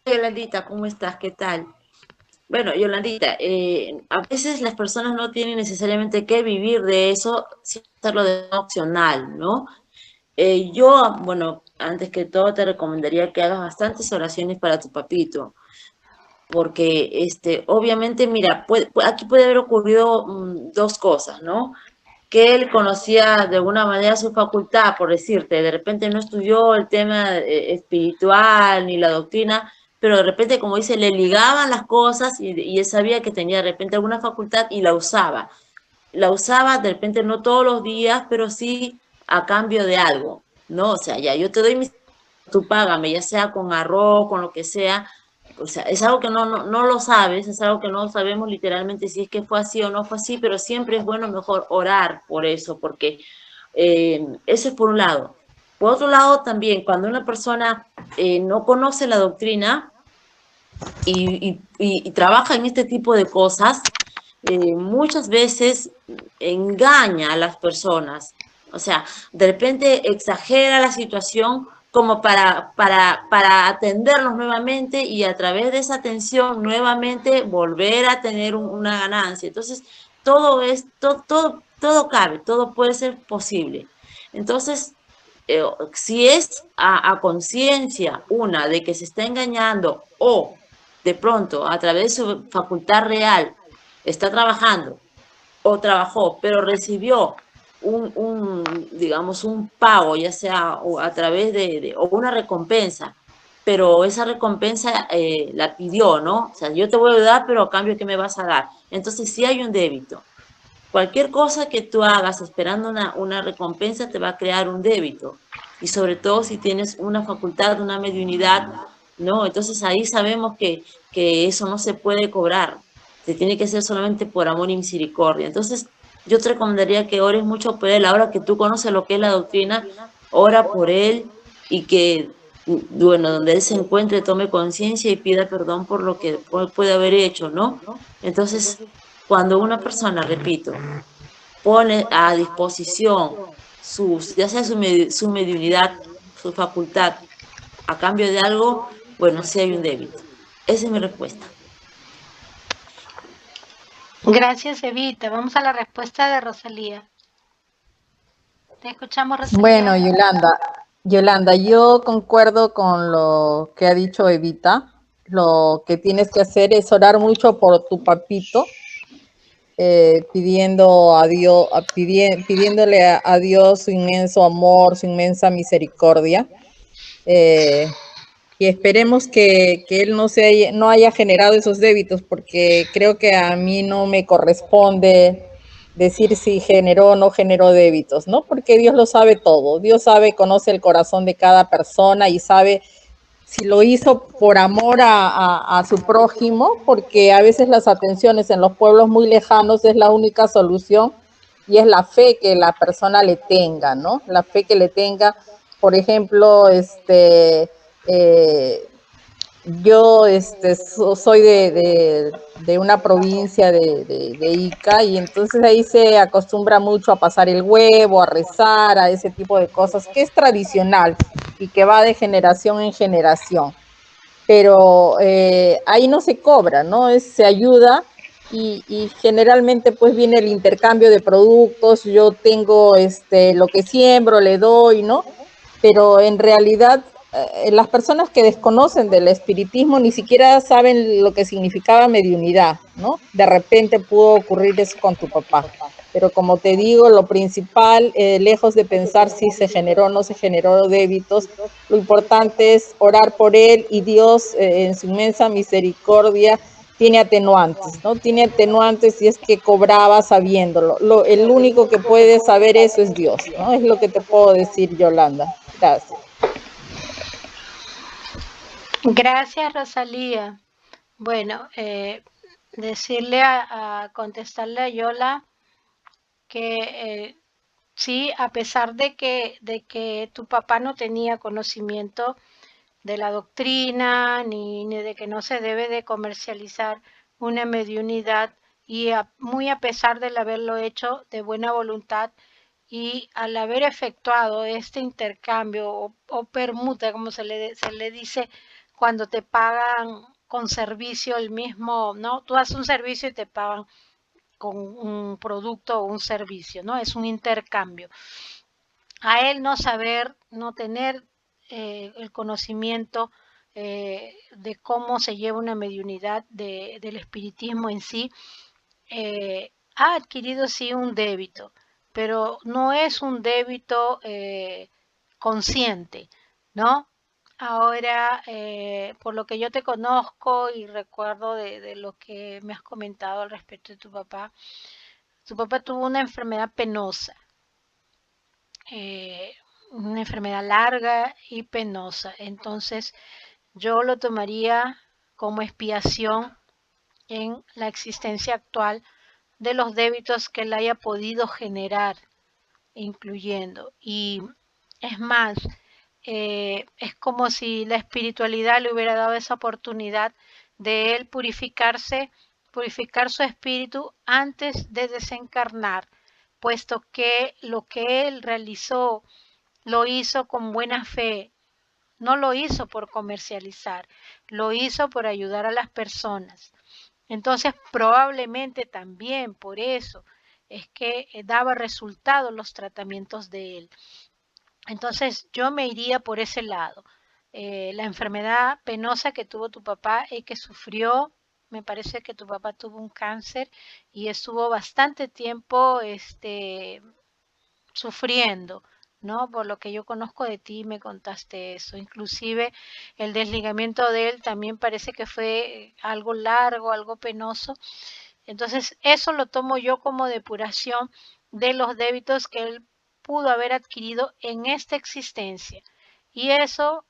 Yolandita, ¿cómo estás? ¿Qué tal? Bueno, Yolandita, a veces las personas no tienen necesariamente que vivir de eso, sin hacerlo de forma opcional, ¿no? Yo, bueno, antes que todo te recomendaría que hagas bastantes oraciones para tu papito, porque obviamente, mira, aquí puede haber ocurrido dos cosas, ¿no? Que él conocía de alguna manera su facultad, por decirte, de repente no estudió el tema espiritual ni la doctrina, pero de repente, como dice, le ligaban las cosas y él sabía que tenía de repente alguna facultad y la usaba. La usaba de repente no todos los días, pero sí a cambio de algo, ¿no? O sea, ya yo te doy tú págame, ya sea con arroz, con lo que sea. O sea, es algo que no lo sabes, es algo que no sabemos literalmente si es que fue así o no fue así, pero siempre es bueno mejor orar por eso, porque eso es por un lado. Por otro lado, también, cuando una persona no conoce la doctrina y trabaja en este tipo de cosas, muchas veces engaña a las personas. O sea, de repente exagera la situación como para atenderlos nuevamente y a través de esa atención nuevamente volver a tener una ganancia. Entonces, todo cabe, todo puede ser posible. Entonces, si es a conciencia una de que se está engañando o de pronto a través de su facultad real está trabajando o trabajó, pero recibió digamos, un pago, ya sea o a través o una recompensa, pero esa recompensa la pidió, ¿no? O sea, yo te voy a ayudar, pero a cambio, ¿qué me vas a dar? Entonces, sí hay un débito. Cualquier cosa que tú hagas esperando una recompensa te va a crear un débito. Y sobre todo si tienes una facultad, una mediunidad, ¿no? Entonces ahí sabemos que eso no se puede cobrar. Se tiene que hacer solamente por amor y misericordia. Entonces yo te recomendaría que ores mucho por él. Ahora que tú conoces lo que es la doctrina, ora por él y que, bueno, donde él se encuentre, tome conciencia y pida perdón por lo que puede haber hecho, ¿no? Entonces, cuando una persona, repito, pone a disposición ya sea su mediunidad, su facultad, a cambio de algo, bueno, sí hay un débito. Esa es mi respuesta. Gracias, Evita. Vamos a la respuesta de Rosalía. Te escuchamos, Rosalía. Bueno, Yolanda, yo concuerdo con lo que ha dicho Evita. Lo que tienes que hacer es orar mucho por tu papito, pidiéndole a Dios su inmenso amor, su inmensa misericordia. Y esperemos que él no haya generado esos débitos, porque creo que a mí no me corresponde decir si generó o no generó débitos, ¿no? Porque Dios lo sabe todo. Dios conoce el corazón de cada persona y sabe si lo hizo por amor a su prójimo, porque a veces las atenciones en los pueblos muy lejanos es la única solución y es la fe que la persona le tenga, ¿no? La fe que le tenga, por ejemplo, yo soy de una provincia de Ica y entonces ahí se acostumbra mucho a pasar el huevo, a rezar, a ese tipo de cosas, que es tradicional y que va de generación en generación. Pero ahí no se cobra, ¿no? Se ayuda y generalmente pues viene el intercambio de productos, yo tengo lo que siembro, le doy, ¿no? Pero en realidad las personas que desconocen del espiritismo ni siquiera saben lo que significaba mediunidad, ¿no? De repente pudo ocurrir eso con tu papá. Pero como te digo, lo principal, lejos de pensar si se generó o no se generó débitos, lo importante es orar por él y Dios en su inmensa misericordia tiene atenuantes, ¿no? Tiene atenuantes y es que cobraba sabiéndolo. El único que puede saber eso es Dios, ¿no? Es lo que te puedo decir, Yolanda. Gracias. Gracias, Rosalía. Bueno, decirle a contestarle a Yola que sí, a pesar de que tu papá no tenía conocimiento de la doctrina ni de que no se debe de comercializar una mediunidad y muy a pesar de haberlo hecho de buena voluntad y al haber efectuado este intercambio o permuta, como se le dice, cuando te pagan con servicio el mismo, ¿no? Tú haces un servicio y te pagan con un producto o un servicio, ¿no? Es un intercambio. A él no saber, no tener el conocimiento de cómo se lleva una mediunidad del espiritismo en sí, ha adquirido sí un débito, pero no es un débito consciente, ¿no? Ahora, por lo que yo te conozco y recuerdo de lo que me has comentado al respecto de tu papá tuvo una enfermedad penosa, eh, una enfermedad larga y penosa. Entonces, yo lo tomaría como expiación en la existencia actual de los débitos que él haya podido generar, incluyendo. Y es más, es como si la espiritualidad le hubiera dado esa oportunidad de él purificarse, purificar su espíritu antes de desencarnar, puesto que lo que él realizó lo hizo con buena fe, no lo hizo por comercializar, lo hizo por ayudar a las personas. Entonces, probablemente también por eso es que daba resultados los tratamientos de él. Entonces, yo me iría por ese lado. La enfermedad penosa que tuvo tu papá y que sufrió, me parece que tu papá tuvo un cáncer y estuvo bastante tiempo sufriendo, ¿no? Por lo que yo conozco de ti, me contaste eso. Inclusive el desligamiento de él también parece que fue algo largo, algo penoso. Entonces, eso lo tomo yo como depuración de los débitos que él pudo haber adquirido en esta existencia. Y eso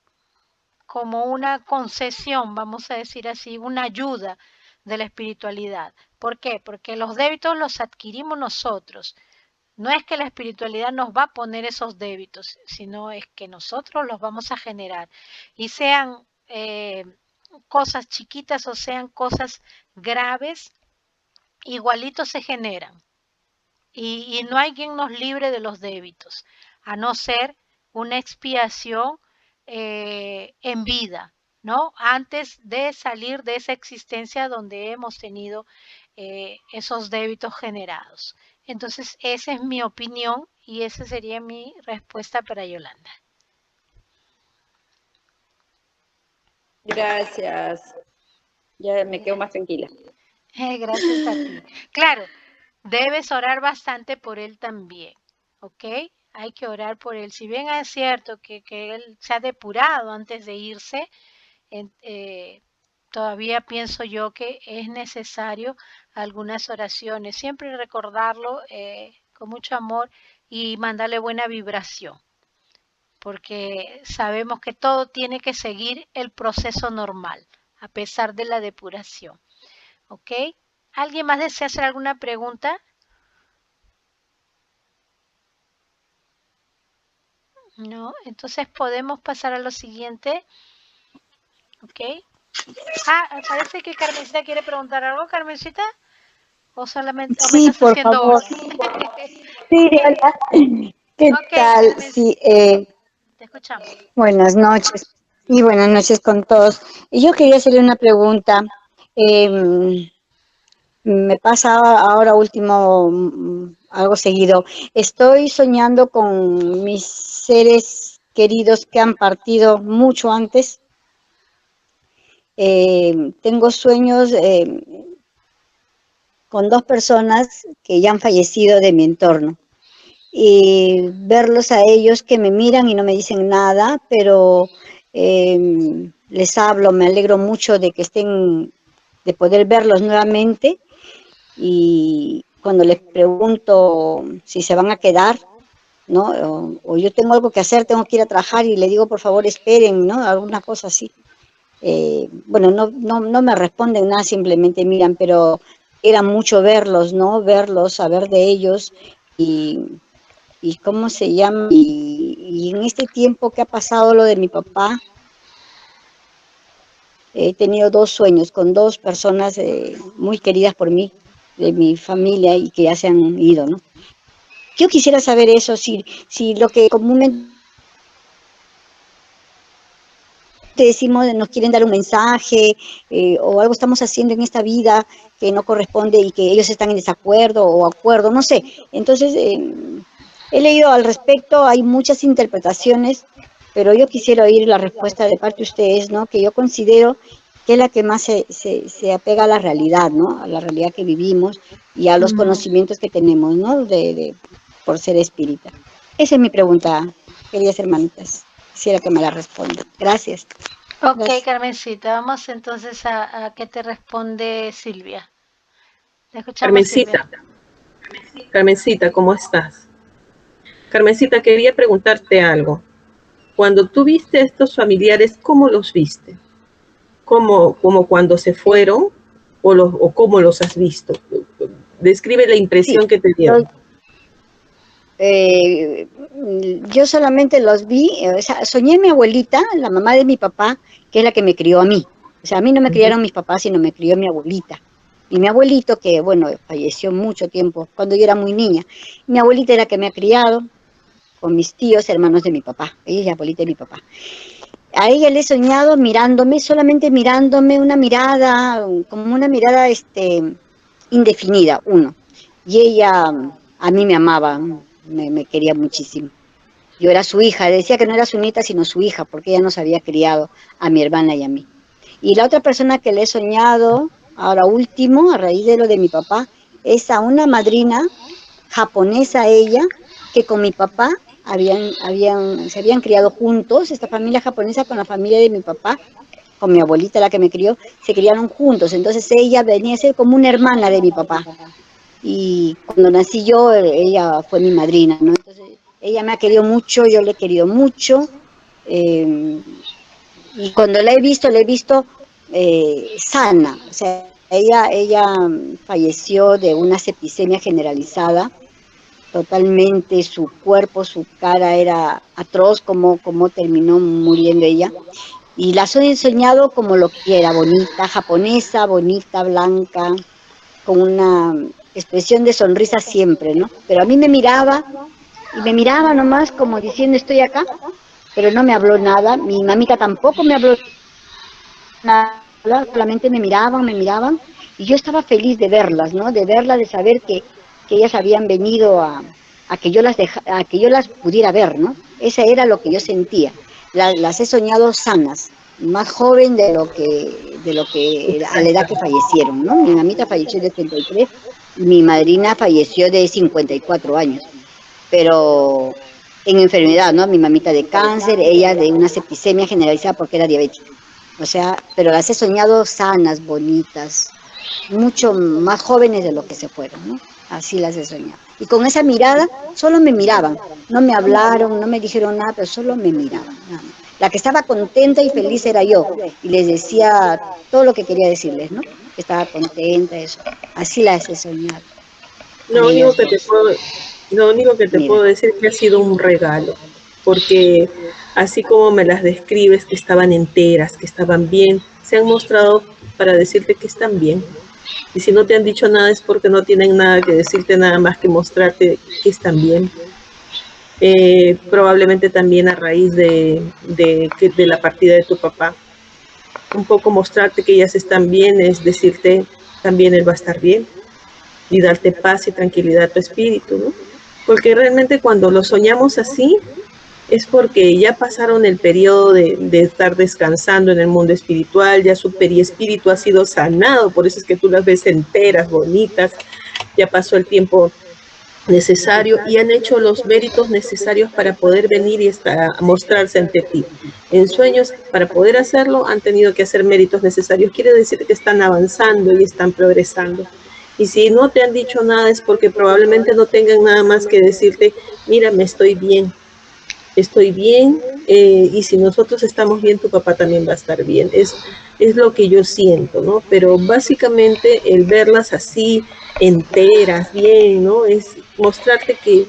como una concesión, vamos a decir así, una ayuda de la espiritualidad. ¿Por qué? Porque los débitos los adquirimos nosotros. No es que la espiritualidad nos va a poner esos débitos, sino es que nosotros los vamos a generar. Y sean cosas chiquitas o sean cosas graves, igualitos se generan. Y no hay quien nos libre de los débitos, a no ser una expiación en vida, ¿no? Antes de salir de esa existencia donde hemos tenido esos débitos generados. Entonces, esa es mi opinión y esa sería mi respuesta para Yolanda. Gracias. Ya me quedo más tranquila. Gracias a ti. Claro, debes orar bastante por él también, ¿ok? Hay que orar por él. Si bien es cierto que él se ha depurado antes de irse, todavía pienso yo que es necesario algunas oraciones. Siempre recordarlo con mucho amor y mandarle buena vibración, porque sabemos que todo tiene que seguir el proceso normal, a pesar de la depuración, ¿ok? ¿Alguien más desea hacer alguna pregunta? No, entonces podemos pasar a lo siguiente, ¿ok? Parece que Carmencita quiere preguntar algo, Carmencita, o solamente, o me Sí, estás por haciendo favor. orden. Sí, hola. ¿Qué Ok, tal? Carmencita, Sí, te escuchamos. buenas noches. Y buenas noches con todos. Y yo quería hacerle una pregunta. Me pasa ahora último, algo seguido. Estoy soñando con mis seres queridos que han partido mucho antes. Tengo sueños con dos personas que ya han fallecido de mi entorno. Y verlos a ellos que me miran y no me dicen nada, pero les hablo, me alegro mucho de que estén, de poder verlos nuevamente. Y cuando les pregunto si se van a quedar, ¿no? O yo tengo algo que hacer, tengo que ir a trabajar y le digo, por favor, esperen, ¿no? Alguna cosa así. Bueno, no me responden nada, simplemente miran, pero era mucho verlos, ¿no? Verlos, saber de ellos y cómo se llama. Y en este tiempo que ha pasado lo de mi papá, he tenido dos sueños con dos personas muy queridas por mí, de mi familia y que ya se han ido, ¿no? Yo quisiera saber eso, si lo que comúnmente decimos nos quieren dar un mensaje o algo estamos haciendo en esta vida que no corresponde y que ellos están en desacuerdo o acuerdo, no sé. Entonces, he leído al respecto, hay muchas interpretaciones, pero yo quisiera oír la respuesta de parte de ustedes, ¿no? Que yo considero que es la que más se apega a la realidad, ¿no? A la realidad que vivimos y a los conocimientos que tenemos, ¿no? Por ser espírita. Esa es mi pregunta, queridas hermanitas. Quisiera que me la respondan. Gracias. Ok, Gracias. Carmencita, vamos entonces a qué te responde Silvia. ¿Te escuchamos, Silvia? Carmencita, ¿cómo estás? Carmencita, quería preguntarte algo. Cuando tú viste a estos familiares, ¿cómo los viste? ¿Como cuando se fueron o cómo los has visto? Describe la impresión Sí, que te dio. yo solamente los vi, o sea, soñé a mi abuelita, la mamá de mi papá, que es la que me crió a mí. O sea, a mí no me criaron mis papás, sino me crió mi abuelita. Y mi abuelito, que bueno, falleció mucho tiempo, cuando yo era muy niña. Mi abuelita era la que me ha criado, con mis tíos, hermanos de mi papá. Ella es la abuelita de mi papá. A ella le he soñado mirándome, solamente mirándome, una mirada, como una mirada indefinida, uno. Y ella a mí me amaba, me quería muchísimo. Yo era su hija, decía que no era su nieta, sino su hija, porque ella nos había criado a mi hermana y a mí. Y la otra persona que le he soñado, ahora último, a raíz de lo de mi papá, es a una madrina japonesa ella, que con mi papá se habían criado juntos, esta familia japonesa con la familia de mi papá, con mi abuelita la que me crió, se criaron juntos. Entonces ella venía a ser como una hermana de mi papá. Y cuando nací yo, ella fue mi madrina, ¿no? Entonces ella me ha querido mucho, yo le he querido mucho. Y cuando la he visto sana. O sea, ella falleció de una septicemia generalizada. Totalmente su cuerpo, su cara era atroz, como terminó muriendo ella. Y la he soñado como lo que era, bonita, japonesa, bonita, blanca, con una expresión de sonrisa siempre, ¿no? Pero a mí me miraba, y me miraba nomás como diciendo estoy acá, pero no me habló nada. Mi mamita tampoco me habló nada, solamente me miraban, y yo estaba feliz de verlas, ¿no? De verlas, de saber que ellas habían venido a que yo a que yo las pudiera ver, ¿no? Ese era lo que yo sentía. Las he soñado sanas, más joven de lo que a la edad que fallecieron, ¿no? Mi mamita falleció de 33 y mi madrina falleció de 54 años, pero en enfermedad, ¿no? Mi mamita de cáncer, ella de una septicemia generalizada porque era diabética. O sea, pero las he soñado sanas, bonitas, mucho más jóvenes de lo que se fueron, ¿no? Así las he soñado. Y con esa mirada, solo me miraban. No me hablaron, no me dijeron nada, pero solo me miraban. Nada más. La que estaba contenta y feliz era yo. Y les decía todo lo que quería decirles, ¿no? Que estaba contenta, eso. Así las he soñado. Lo único que te puedo decir es que ha sido un regalo, porque así como me las describes, que estaban enteras, que estaban bien, se han mostrado para decirte que están bien. Y si no te han dicho nada es porque no tienen nada que decirte, nada más que mostrarte que están bien. Probablemente también a raíz de la partida de tu papá. Un poco mostrarte que ellas están bien es decirte también él va a estar bien y darte paz y tranquilidad a tu espíritu, ¿no? Porque realmente cuando lo soñamos así, es porque ya pasaron el periodo de estar descansando en el mundo espiritual, ya su perispíritu ha sido sanado, por eso es que tú las ves enteras, bonitas, ya pasó el tiempo necesario y han hecho los méritos necesarios para poder venir y mostrarse ante ti. En sueños, para poder hacerlo, han tenido que hacer méritos necesarios. Quiere decir que están avanzando y están progresando. Y si no te han dicho nada es porque probablemente no tengan nada más que decirte, mira, me estoy bien, y si nosotros estamos bien, tu papá también va a estar bien. Es lo que yo siento, ¿no? Pero básicamente el verlas así, enteras, bien, ¿no? Es mostrarte que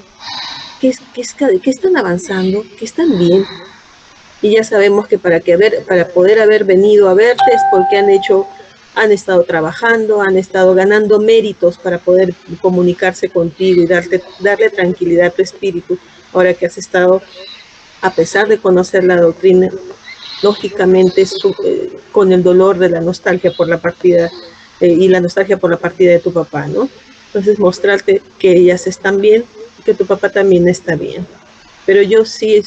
están avanzando, que están bien. Y ya sabemos que para poder haber venido a verte es porque han estado trabajando, han estado ganando méritos para poder comunicarse contigo y darle tranquilidad a tu espíritu, ahora que has estado, a pesar de conocer la doctrina, lógicamente con el dolor de la nostalgia por la partida y la nostalgia por la partida de tu papá, ¿no? Entonces mostrarte que ellas están bien y que tu papá también está bien. Pero yo sí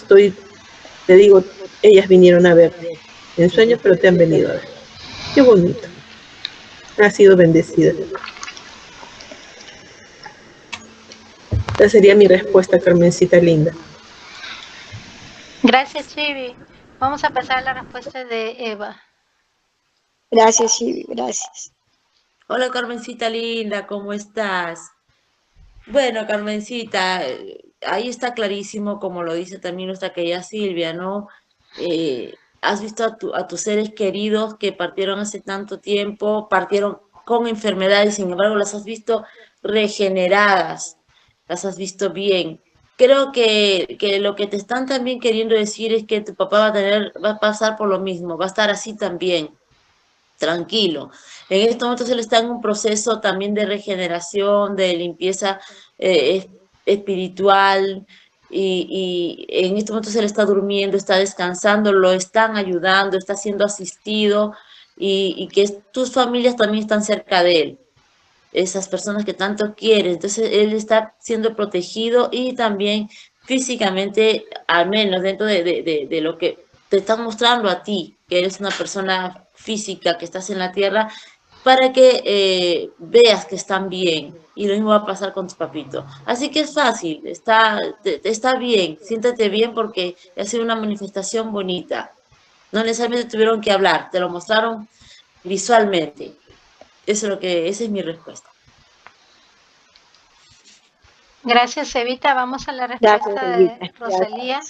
te digo, ellas vinieron a verte en sueños, pero te han venido a ver. Qué bonito. Has sido bendecida. Esa sería mi respuesta, Carmencita linda. Gracias, Chivi. Vamos a pasar a la respuesta de Eva. Gracias, Chivi, gracias. Hola, Carmencita linda, ¿cómo estás? Bueno, Carmencita, ahí está clarísimo, como lo dice también nuestra querida Silvia, ¿no? Has visto a tus seres queridos que partieron hace tanto tiempo, partieron con enfermedades, sin embargo, las has visto regeneradas, las has visto bien. Creo que lo que te están también queriendo decir es que tu papá va a pasar por lo mismo, va a estar así también, tranquilo. En estos momentos él está en un proceso también de regeneración, de limpieza espiritual, y en estos momentos él está durmiendo, está descansando, lo están ayudando, está siendo asistido, y que tus familias también están cerca de él, esas personas que tanto quiere. Entonces él está siendo protegido y también físicamente, al menos dentro de lo que te están mostrando a ti, que eres una persona física, que estás en la tierra, para que veas que están bien. Y lo mismo va a pasar con tu papito. Así que es fácil, está bien, siéntate bien porque ha sido una manifestación bonita. No necesariamente tuvieron que hablar, te lo mostraron visualmente. Esa es mi respuesta. Gracias, Evita. Vamos a la Gracias, respuesta Evita. de Rosalía.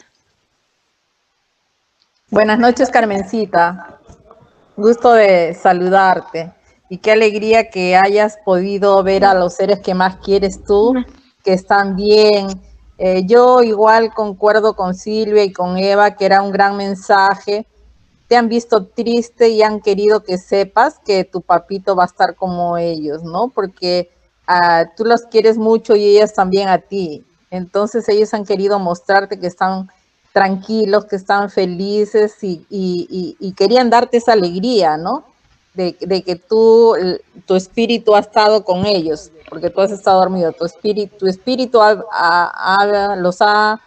Buenas noches, Carmencita. Gusto de saludarte. Y qué alegría que hayas podido ver a los seres que más quieres tú, que están bien. Yo igual concuerdo con Silvia y con Eva que era un gran mensaje. Te han visto triste y han querido que sepas que tu papito va a estar como ellos, ¿no? Porque tú los quieres mucho y ellas también a ti. Entonces ellos han querido mostrarte que están tranquilos, que están felices y querían darte esa alegría, ¿no? De que tu espíritu ha estado con ellos, porque tú has estado dormido, tu espíritu ha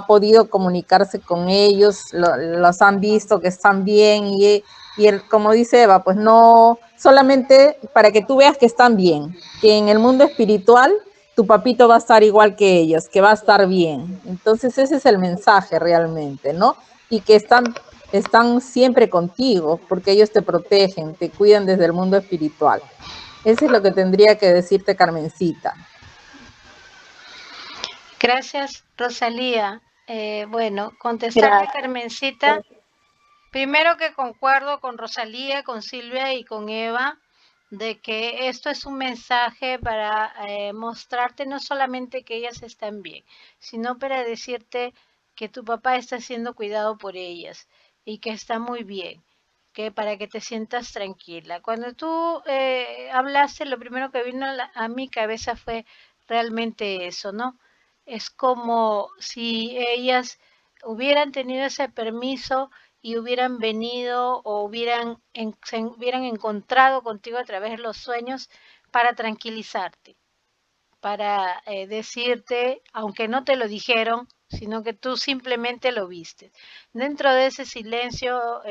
podido comunicarse con ellos, los han visto que están bien como dice Eva, pues no, solamente para que tú veas que están bien, que en el mundo espiritual tu papito va a estar igual que ellos, que va a estar bien. Entonces ese es el mensaje realmente, ¿no? Y que están siempre contigo, porque ellos te protegen, te cuidan desde el mundo espiritual. Eso es lo que tendría que decirte, Carmencita. Gracias, Rosalía. Bueno, contestarle, Carmencita. Primero que concuerdo con Rosalía, con Silvia y con Eva, de que esto es un mensaje para mostrarte no solamente que ellas están bien, sino para decirte que tu papá está siendo cuidado por ellas y que está muy bien, que para que te sientas tranquila. Cuando tú hablaste, lo primero que vino a mi cabeza fue realmente eso, ¿no? Es como si ellas hubieran tenido ese permiso y hubieran venido o se hubieran encontrado contigo a través de los sueños para tranquilizarte, para decirte, aunque no te lo dijeron, sino que tú simplemente lo viste. Dentro de ese silencio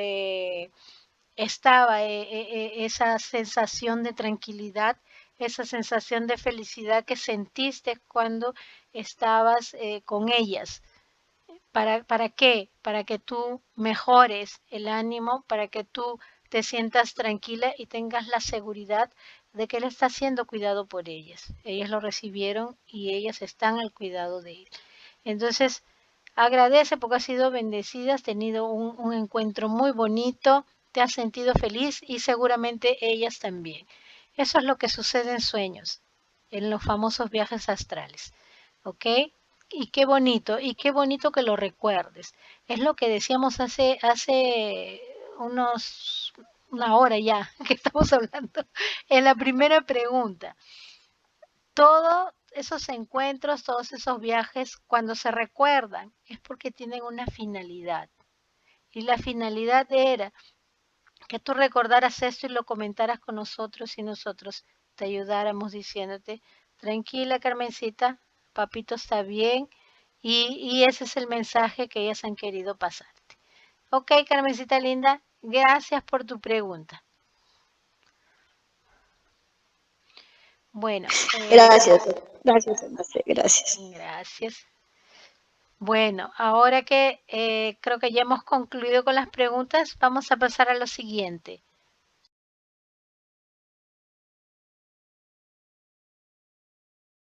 estaba esa sensación de tranquilidad, esa sensación de felicidad que sentiste cuando estabas con ellas. ¿Para qué? Para que tú mejores el ánimo, para que tú te sientas tranquila y tengas la seguridad de que Él está siendo cuidado por ellas. Ellas lo recibieron y ellas están al cuidado de Él. Entonces, agradece porque has sido bendecida, has tenido un encuentro muy bonito, te has sentido feliz y seguramente ellas también. Eso es lo que sucede en sueños, en los famosos viajes astrales. ¿Ok? Y qué bonito que lo recuerdes. Es lo que decíamos hace una hora ya que estamos hablando en la primera pregunta. Todos esos encuentros, todos esos viajes, cuando se recuerdan, es porque tienen una finalidad. Y la finalidad era que tú recordaras esto y lo comentaras con nosotros y nosotros te ayudáramos diciéndote, tranquila Carmencita, papito está bien y ese es el mensaje que ellas han querido pasarte. Ok, Carmencita linda, gracias por tu pregunta. Bueno, Gracias, gracias, Marce, gracias. gracias. Bueno, ahora que creo que ya hemos concluido con las preguntas, vamos a pasar a lo siguiente.